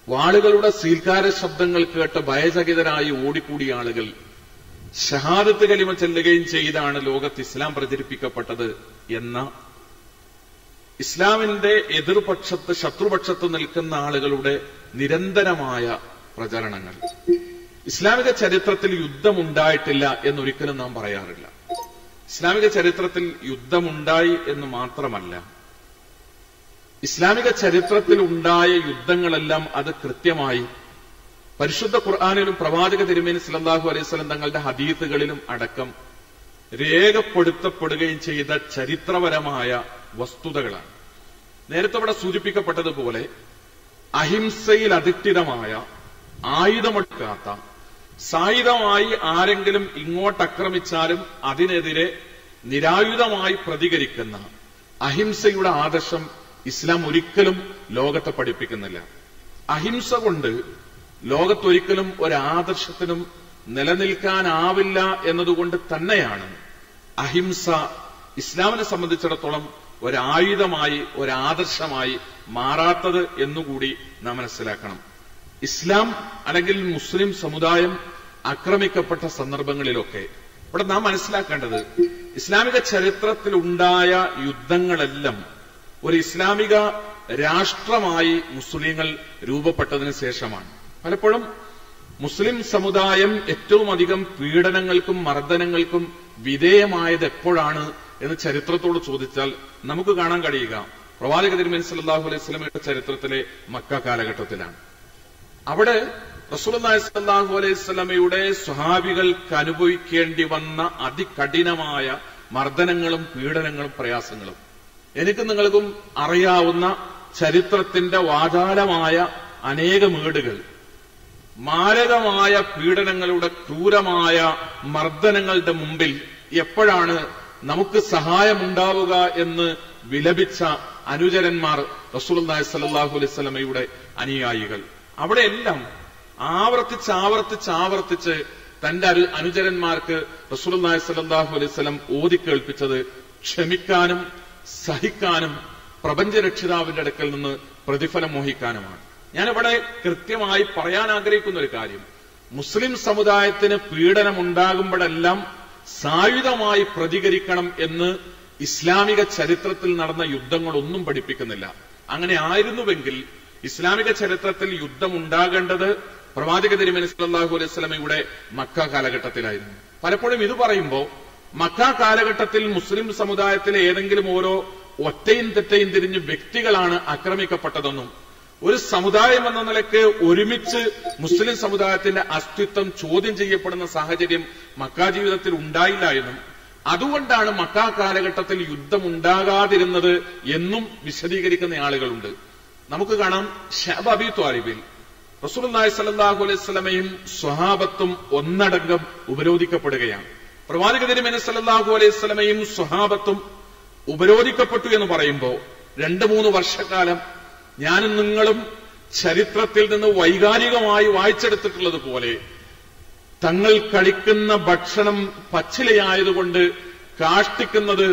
വാളുകളുടെ സീൽക്കാര ശബ്ദങ്ങൾ കേട്ട് ഭയചകിതരായി ഓടിക്കൂടിയ ആളുകൾ ഷഹാദത്ത് കലിമ ചെല്ലുകയും ചെയ്താണ് ലോകത്ത് ഇസ്ലാം പ്രചരിപ്പിക്കപ്പെട്ടത് എന്ന ഇസ്ലാമിന്റെ എതിർപക്ഷത്ത് ശത്രുപക്ഷത്ത് നിൽക്കുന്ന ആളുകളുടെ നിരന്തരമായ പ്രചരണങ്ങൾ. ഇസ്ലാമിക ചരിത്രത്തിൽ യുദ്ധമുണ്ടായിട്ടില്ല എന്നൊരിക്കലും നാം പറയാറില്ല. ഇസ്ലാമിക ചരിത്രത്തിൽ യുദ്ധമുണ്ടായി എന്ന് മാത്രമല്ല, ഇസ്ലാമിക ചരിത്രത്തിൽ ഉണ്ടായ യുദ്ധങ്ങളെല്ലാം അത് കൃത്യമായി പരിശുദ്ധ ഖുർആനിലും പ്രവാചക തിരുമേനി സല്ലല്ലാഹു അലൈഹി വസല്ലം തങ്ങളുടെ ഹദീസുകളിലും അടക്കം രേഖപ്പെടുത്തപ്പെടുകയും ചെയ്ത ചരിത്രപരമായ വസ്തുതകളാണ്. നേരത്തെ ഇവിടെ സൂചിപ്പിക്കപ്പെട്ടതുപോലെ അഹിംസയിൽ അധിഷ്ഠിതമായ, ആയുധമെടുക്കാത്ത, സായുധമായി ആരെങ്കിലും ഇങ്ങോട്ട് ആക്രമിച്ചാലും അതിനെതിരെ നിരായുധമായി പ്രതികരിക്കുന്ന അഹിംസയുടെ ആദർശം ഇസ്ലാം ഒരിക്കലും ലോകത്തെ പഠിപ്പിക്കുന്നില്ല. അഹിംസ കൊണ്ട് ലോകത്തൊരിക്കലും ഒരാദർശത്തിനും നിലനിൽക്കാനാവില്ല എന്നതുകൊണ്ട് തന്നെയാണ് അഹിംസ ഇസ്ലാമിനെ സംബന്ധിച്ചിടത്തോളം ഒരായുധമായി, ഒരാദർശമായി മാറാത്തത് എന്നുകൂടി നാം മനസ്സിലാക്കണം. ഇസ്ലാം അല്ലെങ്കിൽ മുസ്ലിം സമുദായം ആക്രമിക്കപ്പെട്ട സന്ദർഭങ്ങളിലൊക്കെ ഇവിടെ നാം മനസ്സിലാക്കേണ്ടത് ഇസ്ലാമിക ചരിത്രത്തിലുണ്ടായ യുദ്ധങ്ങളെല്ലാം ഒരു ഇസ്ലാമിക രാഷ്ട്രമായി മുസ്ലിങ്ങൾ രൂപപ്പെട്ടതിന് ശേഷമാണ്. പലപ്പോഴും മുസ്ലിം സമുദായം ഏറ്റവും അധികം പീഡനങ്ങൾക്കും മർദ്ദനങ്ങൾക്കും വിധേയമായത് എപ്പോഴാണ് എന്ന് ചരിത്രത്തോട് ചോദിച്ചാൽ നമുക്ക് കാണാൻ കഴിയുക പ്രവാചക തിരുമേനി സല്ലല്ലാഹു അലൈഹി വസല്ലമയുടെ ചരിത്രത്തിലെ മക്ക കാലഘട്ടത്തിലാണ്. അവിടെ റസൂലുള്ളാഹി സ്വല്ലല്ലാഹു അലൈഹി വസല്ലമയുടെ സ്വഹാബികൾക്ക് അനുഭവിക്കേണ്ടി വന്ന അതികഠിനമായ മർദ്ദനങ്ങളും പീഡനങ്ങളും പ്രയാസങ്ങളും എനിക്ക് നിങ്ങൾക്കും അറിയാവുന്ന ചരിത്രത്തിന്റെ വാചാലമായ അനേകം ഏടുകൾ മാരകമായ പീഡനങ്ങളുടെ ക്രൂരമായ മർദ്ദനങ്ങളുടെ മുമ്പിൽ എപ്പോഴാണ് നമുക്ക് സഹായമുണ്ടാവുക എന്ന് വിലപിച്ച അനുചരന്മാർ റസൂലുള്ളാഹി സ്വല്ലല്ലാഹു അലൈഹി വസല്ലമയുടെ അനുയായികൾ. അവിടെയെല്ലാം ആവർത്തിച്ച് തന്റെ അനുചരന്മാർക്ക് റസൂലുള്ളാഹി സ്വല്ലല്ലാഹു അലൈഹി വസല്ലം ഓതിക്കേൾപ്പിച്ചത് ക്ഷമിക്കാനും സഹിക്കാനും പ്രപഞ്ചരക്ഷിതാവിന്റെ അടുക്കൽ നിന്ന് പ്രതിഫലം മോഹിക്കാനുമാണ്. ഞാനിവിടെ കൃത്യമായി പറയാൻ ആഗ്രഹിക്കുന്ന ഒരു കാര്യം, മുസ്ലിം സമുദായത്തിന് പീഡനമുണ്ടാകുമ്പോഴെല്ലാം സായുധമായി പ്രതികരിക്കണം എന്ന് ഇസ്ലാമിക ചരിത്രത്തിൽ നടന്ന യുദ്ധങ്ങളൊന്നും പഠിപ്പിക്കുന്നില്ല. അങ്ങനെ ആയിരുന്നുവെങ്കിൽ ഇസ്ലാമിക ചരിത്രത്തിൽ യുദ്ധമുണ്ടാകേണ്ടത് പ്രവാചക തിരുമേനി സല്ലല്ലാഹു അലൈഹി വസല്ലമയുടെ മക്ക കാലഘട്ടത്തിലായിരുന്നു. പലപ്പോഴും ഇത് പറയുമ്പോൾ മക്ക കാലഘട്ടത്തിൽ മുസ്ലിം സമുദായത്തിലെ ഏതെങ്കിലും ഓരോ ഒറ്റയും തെറ്റയും തിരിഞ്ഞ് വ്യക്തികളാണ് ആക്രമിക്കപ്പെട്ടതെന്നും ഒരു സമുദായം എന്ന നിലയ്ക്ക് ഒരുമിച്ച് മുസ്ലിം സമുദായത്തിന്റെ അസ്തിത്വം ചോദ്യം ചെയ്യപ്പെടുന്ന സാഹചര്യം മക്ക ജീവിതത്തിൽ ഉണ്ടായില്ല എന്നും അതുകൊണ്ടാണ് മക്ക കാലഘട്ടത്തിൽ യുദ്ധമുണ്ടാകാതിരുന്നത് എന്നും വിശദീകരിക്കുന്ന ആളുകളുണ്ട്. നമുക്ക് കാണാം ശഅബ് അബീ ത്വാലിബിൽ റസൂലുള്ളാഹി സ്വല്ലല്ലാഹു അലൈഹി വസല്ലമയും സ്വഹാബത്തും ഒന്നടങ്കം ഉപരോധിക്കപ്പെടുകയാണ്. പ്രവാചക തിരുമേനി സല്ലല്ലാഹു അലൈഹി വസല്ലമയും സ്വഹാബത്തും ഉപരോധിക്കപ്പെട്ടു എന്ന് പറയുമ്പോൾ 2-3 വർഷക്കാലം ഞാനും നിങ്ങളും ചരിത്രത്തിൽ നിന്ന് വൈകാരികമായി വായിച്ചെടുത്തിട്ടുള്ളത് പോലെ തങ്ങൾ കഴിക്കുന്ന ഭക്ഷണം പച്ചിലയായതുകൊണ്ട് കാഷ്ടിക്കുന്നത്,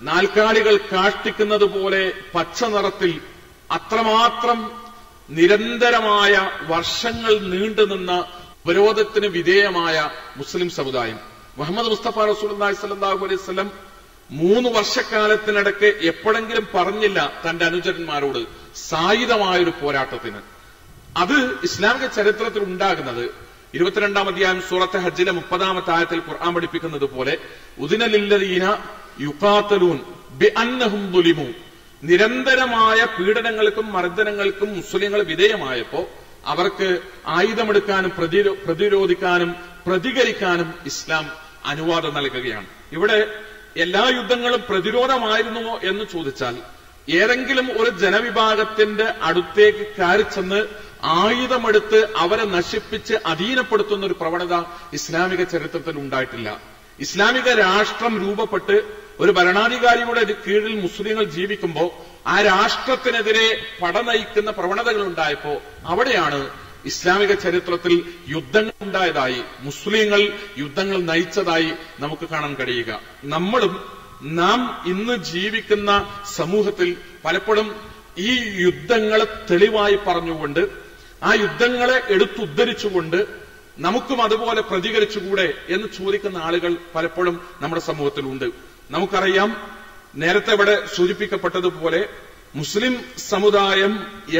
നാൽക്കാലികൾ കാഷ്ടിക്കുന്നത് പോലെ പച്ച നിറത്തിൽ അത്രമാത്രം നിരന്തരമായ വർഷങ്ങൾ നീണ്ടുനിന്ന ഉപരോധത്തിന് വിധേയമായ മുസ്ലിം സമുദായം. മുഹമ്മദ് മുസ്തഫ റസൂലുള്ളാഹി സ്വല്ലല്ലാഹു അലൈഹി വസല്ലം 3 വർഷക്കാലത്തിനിടയ്ക്ക് എപ്പോഴെങ്കിലും പറഞ്ഞില്ല തന്റെ അനുചരന്മാരോട് സായുധമായൊരു പോരാട്ടത്തിന്. അത് ഇസ്ലാമിക ചരിത്രത്തിൽ ഉണ്ടാകുന്നത് 22-ാം അധ്യായം സൂറത്ത് ഹജ്ജിലെ 30-ാമത്തെ ആയത്തിൽ ഖുർആൻ പഠിപ്പിക്കുന്നത് പോലെ ഉദിന ലില്ലദീന യുഖാതലൂൻ ബിഅന്നഹും ദുലിമു, നിരന്തരമായ പീഡനങ്ങൾക്കും മർദ്ദനങ്ങൾക്കും മുസ്ലിങ്ങൾ വിധേയമായപ്പോ അവർക്ക് ആയുധമെടുക്കാനും പ്രതിരോധിക്കാനും പ്രതികരിക്കാനും ഇസ്ലാം അനുവാദം നൽകുകയാണ്. ഇവിടെ എല്ലാ യുദ്ധങ്ങളും പ്രതിരോധമായിരുന്നുവോ എന്ന് ചോദിച്ചാൽ ഏതെങ്കിലും ഒരു ജനവിഭാഗത്തിന്റെ അടുത്തേക്ക് കയറിച്ചെന്ന് ആയുധമെടുത്ത് അവരെ നശിപ്പിച്ച് അധീനപ്പെടുത്തുന്ന ഒരു പ്രവണത ഇസ്ലാമിക ചരിത്രത്തിൽ ഉണ്ടായിട്ടില്ല. ഇസ്ലാമിക രാഷ്ട്രം രൂപപ്പെട്ട് ഒരു ഭരണാധികാരിയുടെ കീഴിൽ മുസ്ലിങ്ങൾ ജീവിക്കുമ്പോൾ ആ രാഷ്ട്രത്തിനെതിരെ പടനയിക്കുന്ന പ്രവണതകൾ ഉണ്ടായപ്പോ അവിടെയാണ് ഇസ്ലാമിക ചരിത്രത്തിൽ യുദ്ധങ്ങൾ ഉണ്ടായതായി, മുസ്ലിങ്ങൾ യുദ്ധങ്ങൾ നയിച്ചതായി നമുക്ക് കാണാൻ കഴിയുക. നാം ഇന്ന് ജീവിക്കുന്ന സമൂഹത്തിൽ പലപ്പോഴും ഈ യുദ്ധങ്ങളെ തെളിവായി പറഞ്ഞുകൊണ്ട് ആ യുദ്ധങ്ങളെ എടുത്തുദ്ധരിച്ചുകൊണ്ട് നമുക്കും അതുപോലെ പ്രതികരിച്ചുകൂടെ എന്ന് ചോദിക്കുന്ന ആളുകൾ പലപ്പോഴും നമ്മുടെ സമൂഹത്തിലുണ്ട്. നമുക്കറിയാം, നേരത്തെ ഇവിടെ സൂചിപ്പിക്കപ്പെട്ടതുപോലെ മുസ്ലിം സമുദായം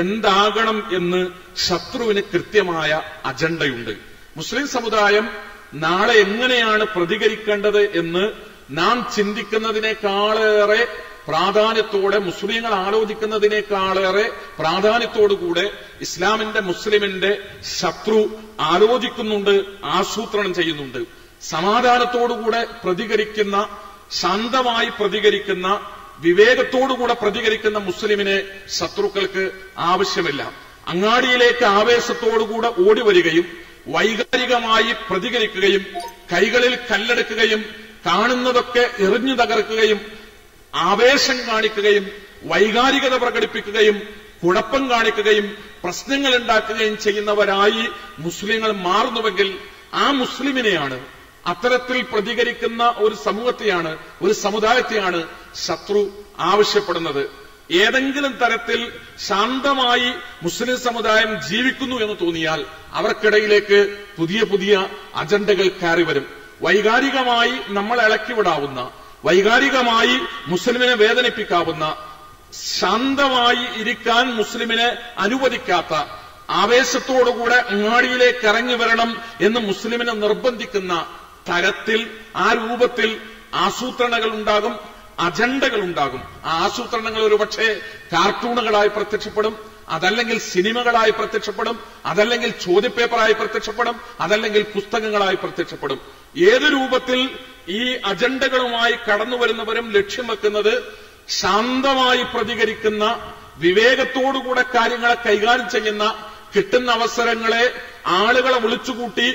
എന്താകണം എന്ന് ശത്രുവിന് കൃത്യമായ അജണ്ടയുണ്ട്. മുസ്ലിം സമുദായം നാളെ എങ്ങനെയാണ് പ്രതികരിക്കേണ്ടത് എന്ന് നാം ചിന്തിക്കുന്നതിനേക്കാളേറെ പ്രാധാന്യത്തോടെ, മുസ്ലിങ്ങൾ ആലോചിക്കുന്നതിനേക്കാളേറെ പ്രാധാന്യത്തോടുകൂടെ ഇസ്ലാമിന്റെ, മുസ്ലിമിന്റെ ശത്രു ആലോചിക്കുന്നുണ്ട്, ആസൂത്രണം ചെയ്യുന്നുണ്ട്. സമാധാനത്തോടുകൂടെ പ്രതികരിക്കുന്ന, ശാന്തമായി പ്രതികരിക്കുന്ന, വിവേകത്തോടുകൂടെ പ്രതികരിക്കുന്ന മുസ്ലിമിനെ ശത്രുക്കൾക്ക് ആവശ്യമില്ല. അങ്ങാടിയിലേക്ക് ആവേശത്തോടുകൂടെ ഓടിവരികയും വൈകാരികമായി പ്രതികരിക്കുകയും കൈകളിൽ കല്ലെടുക്കുകയും കാണുന്നതൊക്കെ എറിഞ്ഞു തകർക്കുകയും ആവേശം കാണിക്കുകയും വൈകാരികത പ്രകടിപ്പിക്കുകയും കുഴപ്പം കാണിക്കുകയും പ്രശ്നങ്ങൾ ഉണ്ടാക്കുകയും ചെയ്യുന്നവരായി മുസ്ലിങ്ങൾ മാറുന്നുവെങ്കിൽ ആ മുസ്ലിമിനെയാണ്, അത്തരത്തിൽ പ്രതികരിക്കുന്ന ഒരു സമൂഹത്തെയാണ്, ഒരു സമുദായത്തെയാണ് ശത്രു ആവശ്യപ്പെടുന്നത്. ഏതെങ്കിലും തരത്തിൽ ശാന്തമായി മുസ്ലിം സമുദായം ജീവിക്കുന്നു എന്ന് തോന്നിയാൽ അവർക്കിടയിലേക്ക് പുതിയ പുതിയ അജണ്ടകൾ കയറി വരും. വൈകാരികമായി നമ്മൾ ഇളക്കിവിടാവുന്ന, വൈകാരികമായി മുസ്ലിമിനെ വേദനിപ്പിക്കാവുന്ന, ശാന്തമായി ഇരിക്കാൻ മുസ്ലിമിനെ അനുവദിക്കാത്ത, ആവേശത്തോടുകൂടെ അങ്ങാടിയിലേക്ക് ഇറങ്ങി വരണം എന്ന് മുസ്ലിമിനെ നിർബന്ധിക്കുന്ന തരത്തിൽ, ആ രൂപത്തിൽ ആസൂത്രണങ്ങൾ ഉണ്ടാകും, അജണ്ടകൾ ഉണ്ടാകും. ആ ആസൂത്രണങ്ങൾ ഒരുപക്ഷെ കാർട്ടൂണുകളായി പ്രത്യക്ഷപ്പെടും, അതല്ലെങ്കിൽ സിനിമകളായി പ്രത്യക്ഷപ്പെടും, അതല്ലെങ്കിൽ ചോദ്യപേപ്പറായി പ്രത്യക്ഷപ്പെടും, അതല്ലെങ്കിൽ പുസ്തകങ്ങളായി പ്രത്യക്ഷപ്പെടും. ഏത് രൂപത്തിൽ ഈ അജണ്ടകളുമായി കടന്നുവരുന്നവരും ലക്ഷ്യം വെക്കുന്നത് ശാന്തമായി പ്രതികരിക്കുന്ന, വിവേകത്തോടുകൂടെ കാര്യങ്ങളെ കൈകാര്യം ചെയ്യുന്ന, കിട്ടുന്ന അവസരങ്ങളെ ആളുകളെ വിളിച്ചുകൂട്ടി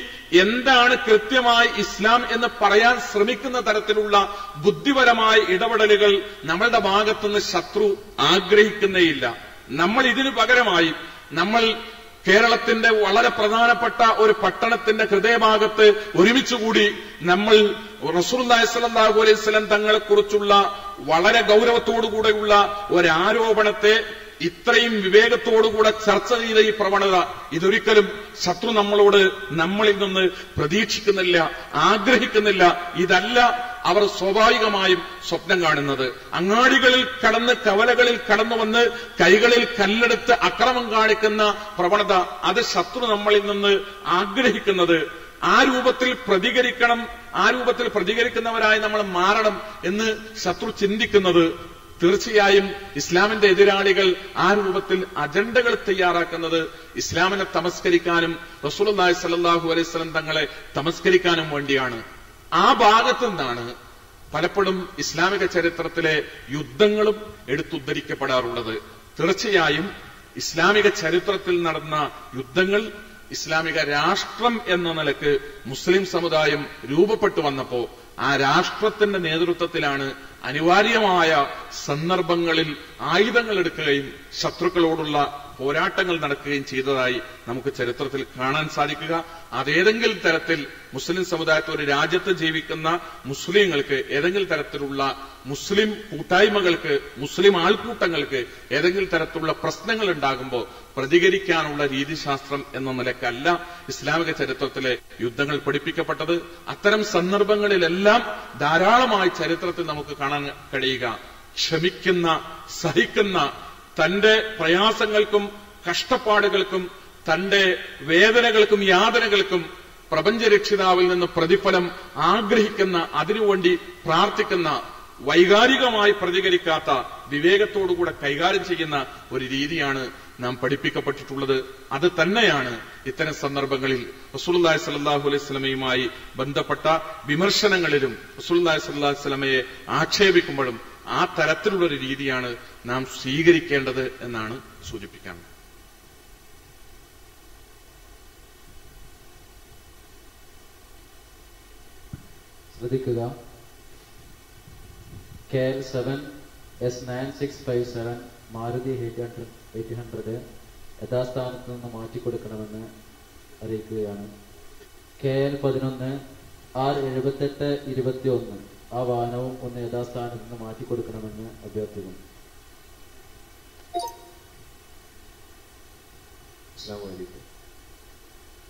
എന്താണ് കൃത്യമായി ഇസ്ലാം എന്ന് പറയാൻ ശ്രമിക്കുന്ന തരത്തിലുള്ള ബുദ്ധിപരമായ ഇടപെടലുകൾ നമ്മളുടെ ഭാഗത്തുനിന്ന് ശത്രു ആഗ്രഹിക്കുന്നേയില്ല. നമ്മൾ ഇതിനു പകരമായി നമ്മൾ കേരളത്തിന്റെ വളരെ പ്രധാനപ്പെട്ട ഒരു പട്ടണത്തിന്റെ ഹൃദയഭാഗത്ത് ഒരുമിച്ചുകൂടി നമ്മൾ റസൂലുള്ളാഹി സ്വല്ലല്ലാഹു അലൈഹി വസല്ലം തങ്ങളെക്കുറിച്ചുള്ള വളരെ ഗൗരവത്തോടുകൂടെയുള്ള ഒരാരോപണത്തെ ഇത്രയും വിവേകത്തോടുകൂടെ ചർച്ച ചെയ്ത ഈ പ്രവണത, ഇതൊരിക്കലും ശത്രു നമ്മളിൽ നിന്ന് പ്രതീക്ഷിക്കുന്നില്ല, ആഗ്രഹിക്കുന്നില്ല. ഇതല്ല അവർ സ്വാഭാവികമായും സ്വപ്നം കാണുന്നത്. അങ്ങാടികളിൽ കടന്ന്, കവലകളിൽ കടന്നു വന്ന് കൈകളിൽ കല്ലെടുത്ത് അക്രമം കാണിക്കുന്ന പ്രവണത, അത് ശത്രു നമ്മളിൽ നിന്ന് ആഗ്രഹിക്കുന്നത്. ആ രൂപത്തിൽ പ്രതികരിക്കണം, ആ രൂപത്തിൽ പ്രതികരിക്കുന്നവരായി നമ്മൾ മാറണം എന്ന് ശത്രു ചിന്തിക്കുന്നത്, തീർച്ചയായും ഇസ്ലാമിന്റെ എതിരാളികൾ ആ രൂപത്തിൽ അജണ്ടകൾ തയ്യാറാക്കുന്നത് ഇസ്ലാമിനെ തമസ്കരിക്കാനും റസൂലുള്ളാഹി സ്വല്ലല്ലാഹു അലൈഹി വസല്ലം തങ്ങളെ തമസ്കരിക്കാനും വേണ്ടിയാണ്. ആ ഭാഗത്തു നിന്നാണ് പലപ്പോഴും ഇസ്ലാമിക ചരിത്രത്തിലെ യുദ്ധങ്ങളും എടുത്തുദ്ധരിക്കപ്പെടാറുള്ളത്. തീർച്ചയായും ഇസ്ലാമിക ചരിത്രത്തിൽ നടന്ന യുദ്ധങ്ങൾ, ഇസ്ലാമിക രാഷ്ട്രം എന്ന നിലക്ക് മുസ്ലിം സമുദായം രൂപപ്പെട്ടു വന്നപ്പോ ആ രാഷ്ട്രത്തിന്റെ നേതൃത്വത്തിലാണ് അനിവാര്യമായ സന്ദർഭങ്ങളിൽ ആയുധങ്ങൾ എടുക്കുകയും ശത്രുക്കളോടുള്ള പോരാട്ടങ്ങൾ നടക്കുകയും ചെയ്തതായി നമുക്ക് ചരിത്രത്തിൽ കാണാൻ സാധിക്കുക. അതേതെങ്കിലും തരത്തിൽ മുസ്ലിം സമുദായത്തിൽ, ഒരു രാജ്യത്ത് ജീവിക്കുന്ന മുസ്ലിങ്ങൾക്ക് ഏതെങ്കിലും തരത്തിലുള്ള മുസ്ലിം കൂട്ടായ്മകൾക്ക്, മുസ്ലിം ആൾക്കൂട്ടങ്ങൾക്ക് ഏതെങ്കിലും തരത്തിലുള്ള പ്രശ്നങ്ങൾ ഉണ്ടാകുമ്പോൾ പ്രതികരിക്കാനുള്ള രീതിശാസ്ത്രം എന്ന നിലക്കല്ല ഇസ്ലാമിക ചരിത്രത്തിലെ യുദ്ധങ്ങൾ പഠിപ്പിക്കപ്പെട്ടത്. അത്തരം സന്ദർഭങ്ങളിലെല്ലാം ധാരാളമായി ചരിത്രത്തിൽ നമുക്ക് കാണാൻ കഴിയുക ക്ഷമിക്കുന്ന, സഹിക്കുന്ന, തന്റെ പ്രയാസങ്ങൾക്കും കഷ്ടപ്പാടുകൾക്കും തന്റെ വേദനകൾക്കും യാതനകൾക്കും പ്രപഞ്ചരക്ഷിതാവിൽ നിന്ന് പ്രതിഫലം ആഗ്രഹിക്കുന്ന, അതിനുവേണ്ടി പ്രാർത്ഥിക്കുന്ന, വൈകാരികമായി പ്രതികരിക്കാത്ത, വിവേകത്തോടുകൂടെ കൈകാര്യം ചെയ്യുന്ന ഒരു രീതിയാണ് നാം പഠിപ്പിക്കപ്പെട്ടിട്ടുള്ളത്. അത് തന്നെയാണ് ഇത്തരം സന്ദർഭങ്ങളിൽ റസൂലുള്ളാഹി സ്വല്ലല്ലാഹു അലൈഹി വസല്ലമയുമായി ബന്ധപ്പെട്ട വിമർശനങ്ങളിലും റസൂലുള്ളാഹി സ്വല്ലല്ലാഹു അലൈഹി വസല്ലമയെ ആക്ഷേപിക്കുമ്പോഴും ആ തരത്തിലുള്ളൊരു രീതിയാണ് നാം സ്വീകരിക്കേണ്ടത് എന്നാണ് സൂചിപ്പിക്കാൻ. ശ്രദ്ധിക്കുക. KL7S9657 മാരുതി 800 യഥാസ്ഥാനത്ത് നിന്ന് മാറ്റിക്കൊടുക്കണമെന്ന് അറിയിക്കുകയാണ്. KL11 R7821 ആ വാഹനവും ഒന്ന് യഥാസ്ഥാനത്ത് നിന്ന് മാറ്റിക്കൊടുക്കണമെന്ന് അഭ്യർത്ഥിക്കുന്നു. അസ്സലാമു അലൈക്കും.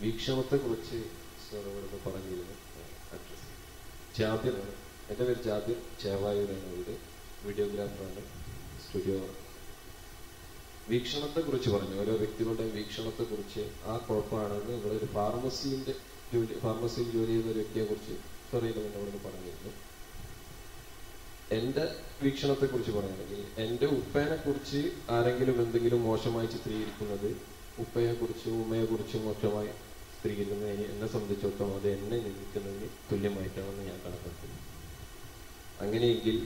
വീക്ഷണത്തെ കുറിച്ച് സാർ ഇവിടെ പറഞ്ഞിരുന്നു. അഡ്രസ് ജാബിറാണ്. എൻ്റെ പേര് ജാബിർ, ചേവായൂരാണ് വീട്. വീഡിയോഗ്രാഫറാണ്, സ്റ്റുഡിയോ. വീക്ഷണത്തെ കുറിച്ച് പറഞ്ഞു, ഓരോ വ്യക്തികളുടെ വീക്ഷണത്തെ കുറിച്ച് ആ കുഴപ്പമാണെന്ന് നിങ്ങളൊരു ഫാർമസിയിൽ ജോലി ചെയ്യുന്ന ഒരു വ്യക്തിയെ കുറിച്ച് സോറിയുടെ മുന്നേ ഇവിടെ പറഞ്ഞിരുന്നു. എന്റെ വീക്ഷണത്തെ കുറിച്ച് പറയുകയാണെങ്കിൽ, എന്റെ ഉപ്പേനെ കുറിച്ച് ആരെങ്കിലും എന്തെങ്കിലും മോശമായി ചിത്രീകരിക്കുന്നത്, ഉപ്പയെ കുറിച്ചും ഉമ്മയെ കുറിച്ചും മോശമായി ചിത്രീകരിക്കുന്നത് എന്നെ സംബന്ധിച്ചിടത്തോളം അത് എന്നെ നിന്ദിക്കുന്നതിന് തുല്യമായിട്ടാണെന്ന് ഞാൻ കണക്കാക്കുന്നു. അങ്ങനെയെങ്കിൽ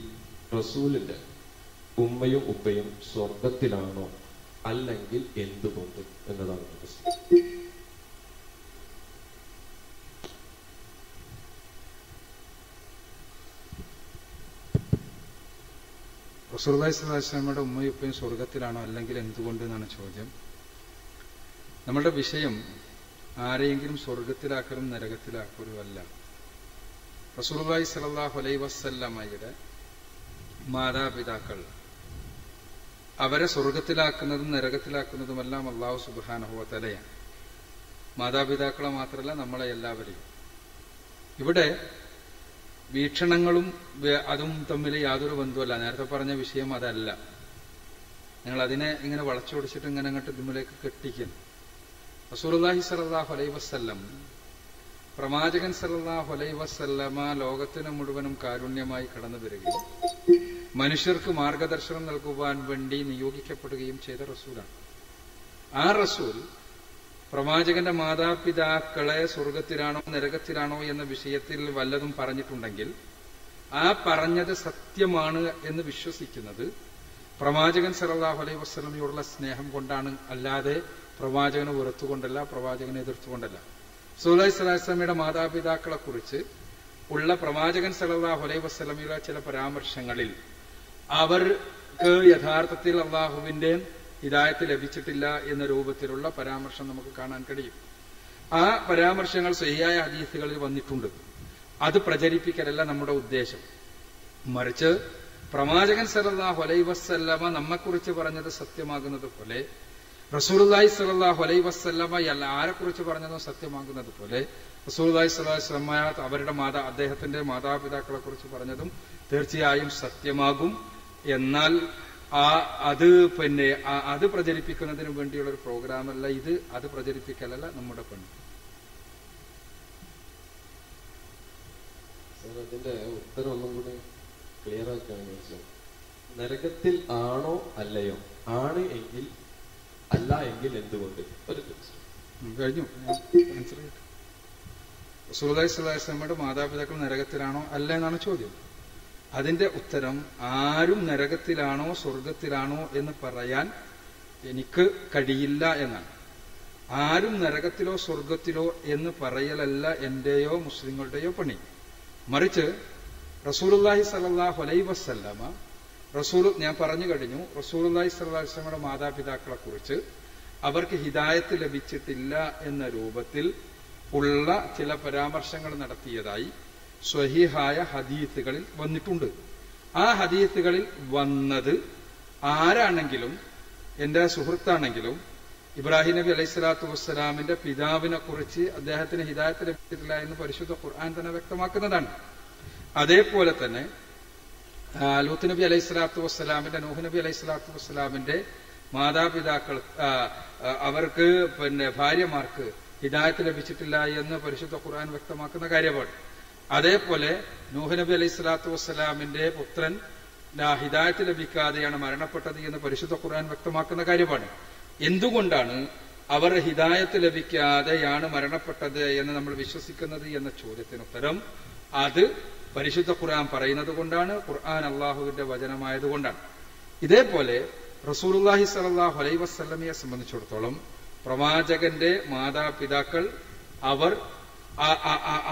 റസൂലിന്റെ ഉമ്മയും ഉപ്പയും സ്വർഗത്തിലാണോ, അല്ലെങ്കിൽ എന്തുകൊണ്ട് എന്നതാണ് പ്രശ്നം. റസൂലുള്ളാഹി സ്വല്ലല്ലാഹു അലൈഹി വസല്ലമയുടെ ഉമ്മയും ഉപ്പയും സ്വർഗത്തിലാണോ അല്ലെങ്കിൽ എന്തുകൊണ്ട് എന്നാണ് ചോദ്യം. നമ്മളുടെ വിഷയം ആരെയെങ്കിലും സ്വർഗത്തിലാക്കലും നരകത്തിലാക്കലും അല്ല. റസൂലുള്ളാഹി സ്വല്ലല്ലാഹു അലൈഹി വസല്ലമയുടെ മാതാപിതാക്കൾ അവരെ സ്വർഗത്തിലാക്കുന്നതും നരകത്തിലാക്കുന്നതുമെല്ലാം അല്ലാഹു സുബ്ഹാനഹു വ തആലയാണ്. മാതാപിതാക്കളെ മാത്രമല്ല, നമ്മളെ എല്ലാവരെയും. ഇവിടെ വീക്ഷണങ്ങളും അതും തമ്മിൽ യാതൊരു ബന്ധവുമല്ല. നേരത്തെ പറഞ്ഞ വിഷയം അതല്ല. ഞങ്ങൾ അതിനെ ഇങ്ങനെ വളച്ചൊടിച്ചിട്ട് ഇങ്ങനെ അങ്ങോട്ട് ഇതിലേക്ക് കെട്ടിക്കുന്നു. റസൂലുള്ളാഹി സ്വല്ലല്ലാഹു അലൈഹി വസല്ലം, പ്രവാചകൻ സ്വല്ലല്ലാഹു അലൈഹി വസല്ലമ ലോകത്തിന് മുഴുവനും കാരുണ്യമായി കടന്നു വരികയും മനുഷ്യർക്ക് മാർഗദർശനം നൽകുവാൻ വേണ്ടി നിയോഗിക്കപ്പെടുകയും ചെയ്ത റസൂലാണ്. ആ റസൂൽ പ്രവാചകന്റെ മാതാപിതാക്കളെ സ്വർഗത്തിലാണോ നരകത്തിലാണോ എന്ന വിഷയത്തിൽ വല്ലതും പറഞ്ഞിട്ടുണ്ടെങ്കിൽ ആ പറഞ്ഞത് സത്യമാണ് എന്ന് വിശ്വസിക്കുന്നത് പ്രവാചകൻ സല്ലല്ലാഹു അലൈഹി വസല്ലമയോടുള്ള സ്നേഹം കൊണ്ടാണ്, അല്ലാതെ പ്രവാചകനെ വെറുത്തുകൊണ്ടല്ല, പ്രവാചകനെ എതിർത്തുകൊണ്ടല്ല. റസൂലുള്ളാഹി സ്വല്ലല്ലാഹു അലൈഹി വസല്ലമയുടെ മാതാപിതാക്കളെ കുറിച്ച് ഉള്ള പ്രവാചകൻ സല്ലല്ലാഹു അലൈഹി വസല്ലമയുടെ ചില പരാമർശങ്ങളിൽ അവർക്ക് യഥാർത്ഥത്തിൽ അള്ളാഹുവിന്റെ ഹിദായത്ത് ലഭിച്ചിട്ടില്ല എന്ന രൂപത്തിലുള്ള പരാമർശം നമുക്ക് കാണാൻ കഴിയും. ആ പരാമർശങ്ങൾ സ്വഹീഹായ ഹദീസുകളിൽ വന്നിട്ടുണ്ട്. അത് പ്രചരിപ്പിക്കലല്ല നമ്മുടെ ഉദ്ദേശം. മറിച്ച് പ്രവാചകൻ സല്ലല്ലാഹു അലൈഹി വസല്ലമ നമ്മെക്കുറിച്ച് പറഞ്ഞത് സത്യമാകുന്നത് പോലെ, റസൂലുള്ളാഹി സ്വല്ലല്ലാഹു അലൈഹി വസല്ലമ ആരെക്കുറിച്ച് പറഞ്ഞതും സത്യമാകുന്നത് പോലെ, റസൂലുള്ളാഹി സ്വല്ലല്ലാഹു അലൈഹി വസല്ലമ അവരുടെ അദ്ദേഹത്തിന്റെ മാതാപിതാക്കളെ കുറിച്ച് പറഞ്ഞതും തീർച്ചയായും സത്യമാകും. എന്നാൽ അത് പ്രചരിപ്പിക്കുന്നതിന് വേണ്ടിയുള്ള ഒരു പ്രോഗ്രാമല്ല ഇത്. അത് പ്രചരിപ്പിക്കലല്ല നമ്മുടെ പണി. അതിന്റെ ഉത്തരം ഒന്നും കൂടി ക്ലിയർ ആക്കുകയാണെങ്കിൽ മനസ്സിലാവും. നരകത്തിൽ ആണോ അല്ലയോ, ആണ് എങ്കിൽ അല്ല എങ്കിൽ എന്തുകൊണ്ട്? ഒരു കഴിഞ്ഞു. റസൂലുള്ളാഹി സ്വല്ലല്ലാഹു അലൈഹി വസല്ലമയുടെ മാതാപിതാക്കൾ നരകത്തിലാണോ അല്ല എന്നാണ് ചോദ്യം. അതിന്റെ ഉത്തരം ആരും നരകത്തിലാണോ സ്വർഗത്തിലാണോ എന്ന് പറയാൻ എനിക്ക് കഴിയില്ല എന്നാണ്. ആരും നരകത്തിലോ സ്വർഗത്തിലോ എന്ന് പറയലല്ല എന്റെയോ മുസ്ലിങ്ങളുടെയോ പണി. മറിച്ച് റസൂലുള്ളാഹി സ്വല്ലല്ലാഹു അലൈഹി വസല്ലമ ഞാൻ പറഞ്ഞു കഴിഞ്ഞു, റസൂലുള്ളാഹി സ്വല്ലല്ലാഹു അലൈഹി വസല്ലമയുടെ മാതാപിതാക്കളെ കുറിച്ച് അവർക്ക് ഹിദായത്ത് ലഭിച്ചിട്ടില്ല എന്ന രൂപത്തിൽ ഉള്ള ചില പരാമർശങ്ങൾ നടത്തിയതായി സ്വഹീഹായ ഹദീസുകളിൽ വന്നിട്ടുണ്ട്. ആ ഹദീസുകളിൽ വന്നത് ആരാണെങ്കിലും, എന്റെ സുഹൃത്താണെങ്കിലും, ഇബ്രാഹിം നബി അലൈഹി സ്വലാത്തു വസ്സലാമിന്റെ പിതാവിനെ കുറിച്ച് അദ്ദേഹത്തിന് ഹിദായത്ത് ലഭിച്ചിട്ടില്ല എന്ന് പരിശുദ്ധ ഖുർആൻ തന്നെ വ്യക്തമാക്കുന്നതാണ്. അതേപോലെ തന്നെ ലൂത്ത് നബി അലൈഹി സ്വലാത്തു വസ്സലാമിന്റെ, നൂഹ് നബി അലൈഹി സ്വലാത്തു വസ്സലാമിന്റെ മാതാപിതാക്കൾ അവർക്ക് ഭാര്യമാർക്ക് ഹിദായത്ത് ലഭിച്ചിട്ടില്ല എന്ന് പരിശുദ്ധ ഖുർആൻ വ്യക്തമാക്കുന്ന കാര്യമാണ്. അതേപോലെ നൂഹ് നബി അലൈഹി സ്വലാത്തു വസ്സലാമിന്റെ പുത്രൻ ഹിദായത്ത് ലഭിക്കാതെയാണ് മരണപ്പെട്ടത് എന്ന് പരിശുദ്ധ ഖുർആൻ വ്യക്തമാക്കുന്ന കാര്യമാണ്. എന്തുകൊണ്ടാണ് അവർ ഹിദായത്ത് ലഭിക്കാതെയാണ് മരണപ്പെട്ടത് എന്ന് നമ്മൾ വിശ്വസിക്കുന്നത് എന്ന ചോദ്യത്തിന് ഉത്തരം അത് പരിശുദ്ധ ഖുർആൻ പറയുന്നത് കൊണ്ടാണ്, ഖുർആൻ അള്ളാഹുവിന്റെ വചനമായതുകൊണ്ടാണ്. ഇതേപോലെ റസൂലുള്ളാഹി സ്വല്ലല്ലാഹു അലൈഹി വസല്ലമയെ സംബന്ധിച്ചിടത്തോളം പ്രവാചകന്റെ മാതാപിതാക്കൾ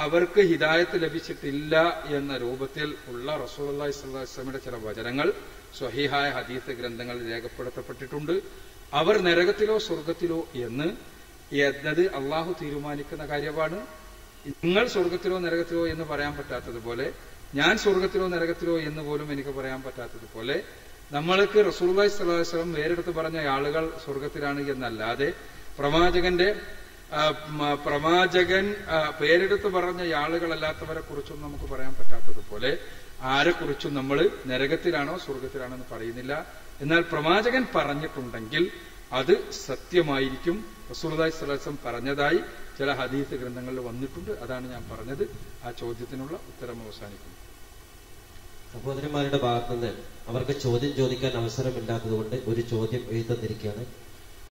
അവർക്ക് ഹിദായത്ത് ലഭിച്ചിട്ടില്ല എന്ന രൂപത്തിൽ ഉള്ള റസൂലുള്ളാഹി സ്വല്ലല്ലാഹു അലൈഹി വസല്ലമയുടെ ചില വചനങ്ങൾ സ്വഹീഹായ ഹദീസ് ഗ്രന്ഥങ്ങളിൽ രേഖപ്പെടുത്തപ്പെട്ടിട്ടുണ്ട്. അവർ നരകത്തിലോ സ്വർഗത്തിലോ എന്നത് അള്ളാഹു തീരുമാനിക്കുന്ന കാര്യമാണ്. നിങ്ങൾ സ്വർഗത്തിലോ നരകത്തിലോ എന്ന് പറയാൻ പറ്റാത്തതുപോലെ, ഞാൻ സ്വർഗത്തിലോ നരകത്തിലോ എന്ന് പോലും എനിക്ക് പറയാൻ പറ്റാത്തതുപോലെ, നമ്മൾക്ക് റസൂലുള്ളാഹി സ്വല്ലല്ലാഹു അലൈഹി വസല്ലം വേറെടുത്ത് പറഞ്ഞ ആളുകൾ സ്വർഗത്തിലാണ് എന്നല്ലാതെ പ്രവാചകൻ പേരെടുത്ത് പറഞ്ഞ ആളുകളല്ലാത്തവരെ കുറിച്ചും നമുക്ക് പറയാൻ പറ്റാത്തതുപോലെ ആരെക്കുറിച്ചും നമ്മൾ നരകത്തിലാണോ സ്വർഗത്തിലാണോ എന്ന് പറയുന്നില്ല. എന്നാൽ പ്രവാചകൻ പറഞ്ഞിട്ടുണ്ടെങ്കിൽ അത് സത്യമായിരിക്കും. റസൂലുള്ളാഹി സ്വല്ലല്ലാഹു അലൈഹി വസല്ലം പറഞ്ഞതായി ചില ഹദീസ് ഗ്രന്ഥങ്ങളിൽ വന്നിട്ടുണ്ട്. അതാണ് ഞാൻ പറഞ്ഞത്. ആ ചോദ്യത്തിനുള്ള ഉത്തരം അവസാനിക്കുന്നു. സഹോദരന്മാരുടെ ഭാഗത്തുനിന്ന് അവർക്ക് ചോദ്യം ചോദിക്കാൻ അവസരമില്ലാത്തതുകൊണ്ട് ഒരു ചോദ്യം എഴുതി തന്നിരിക്കുകയാണ്.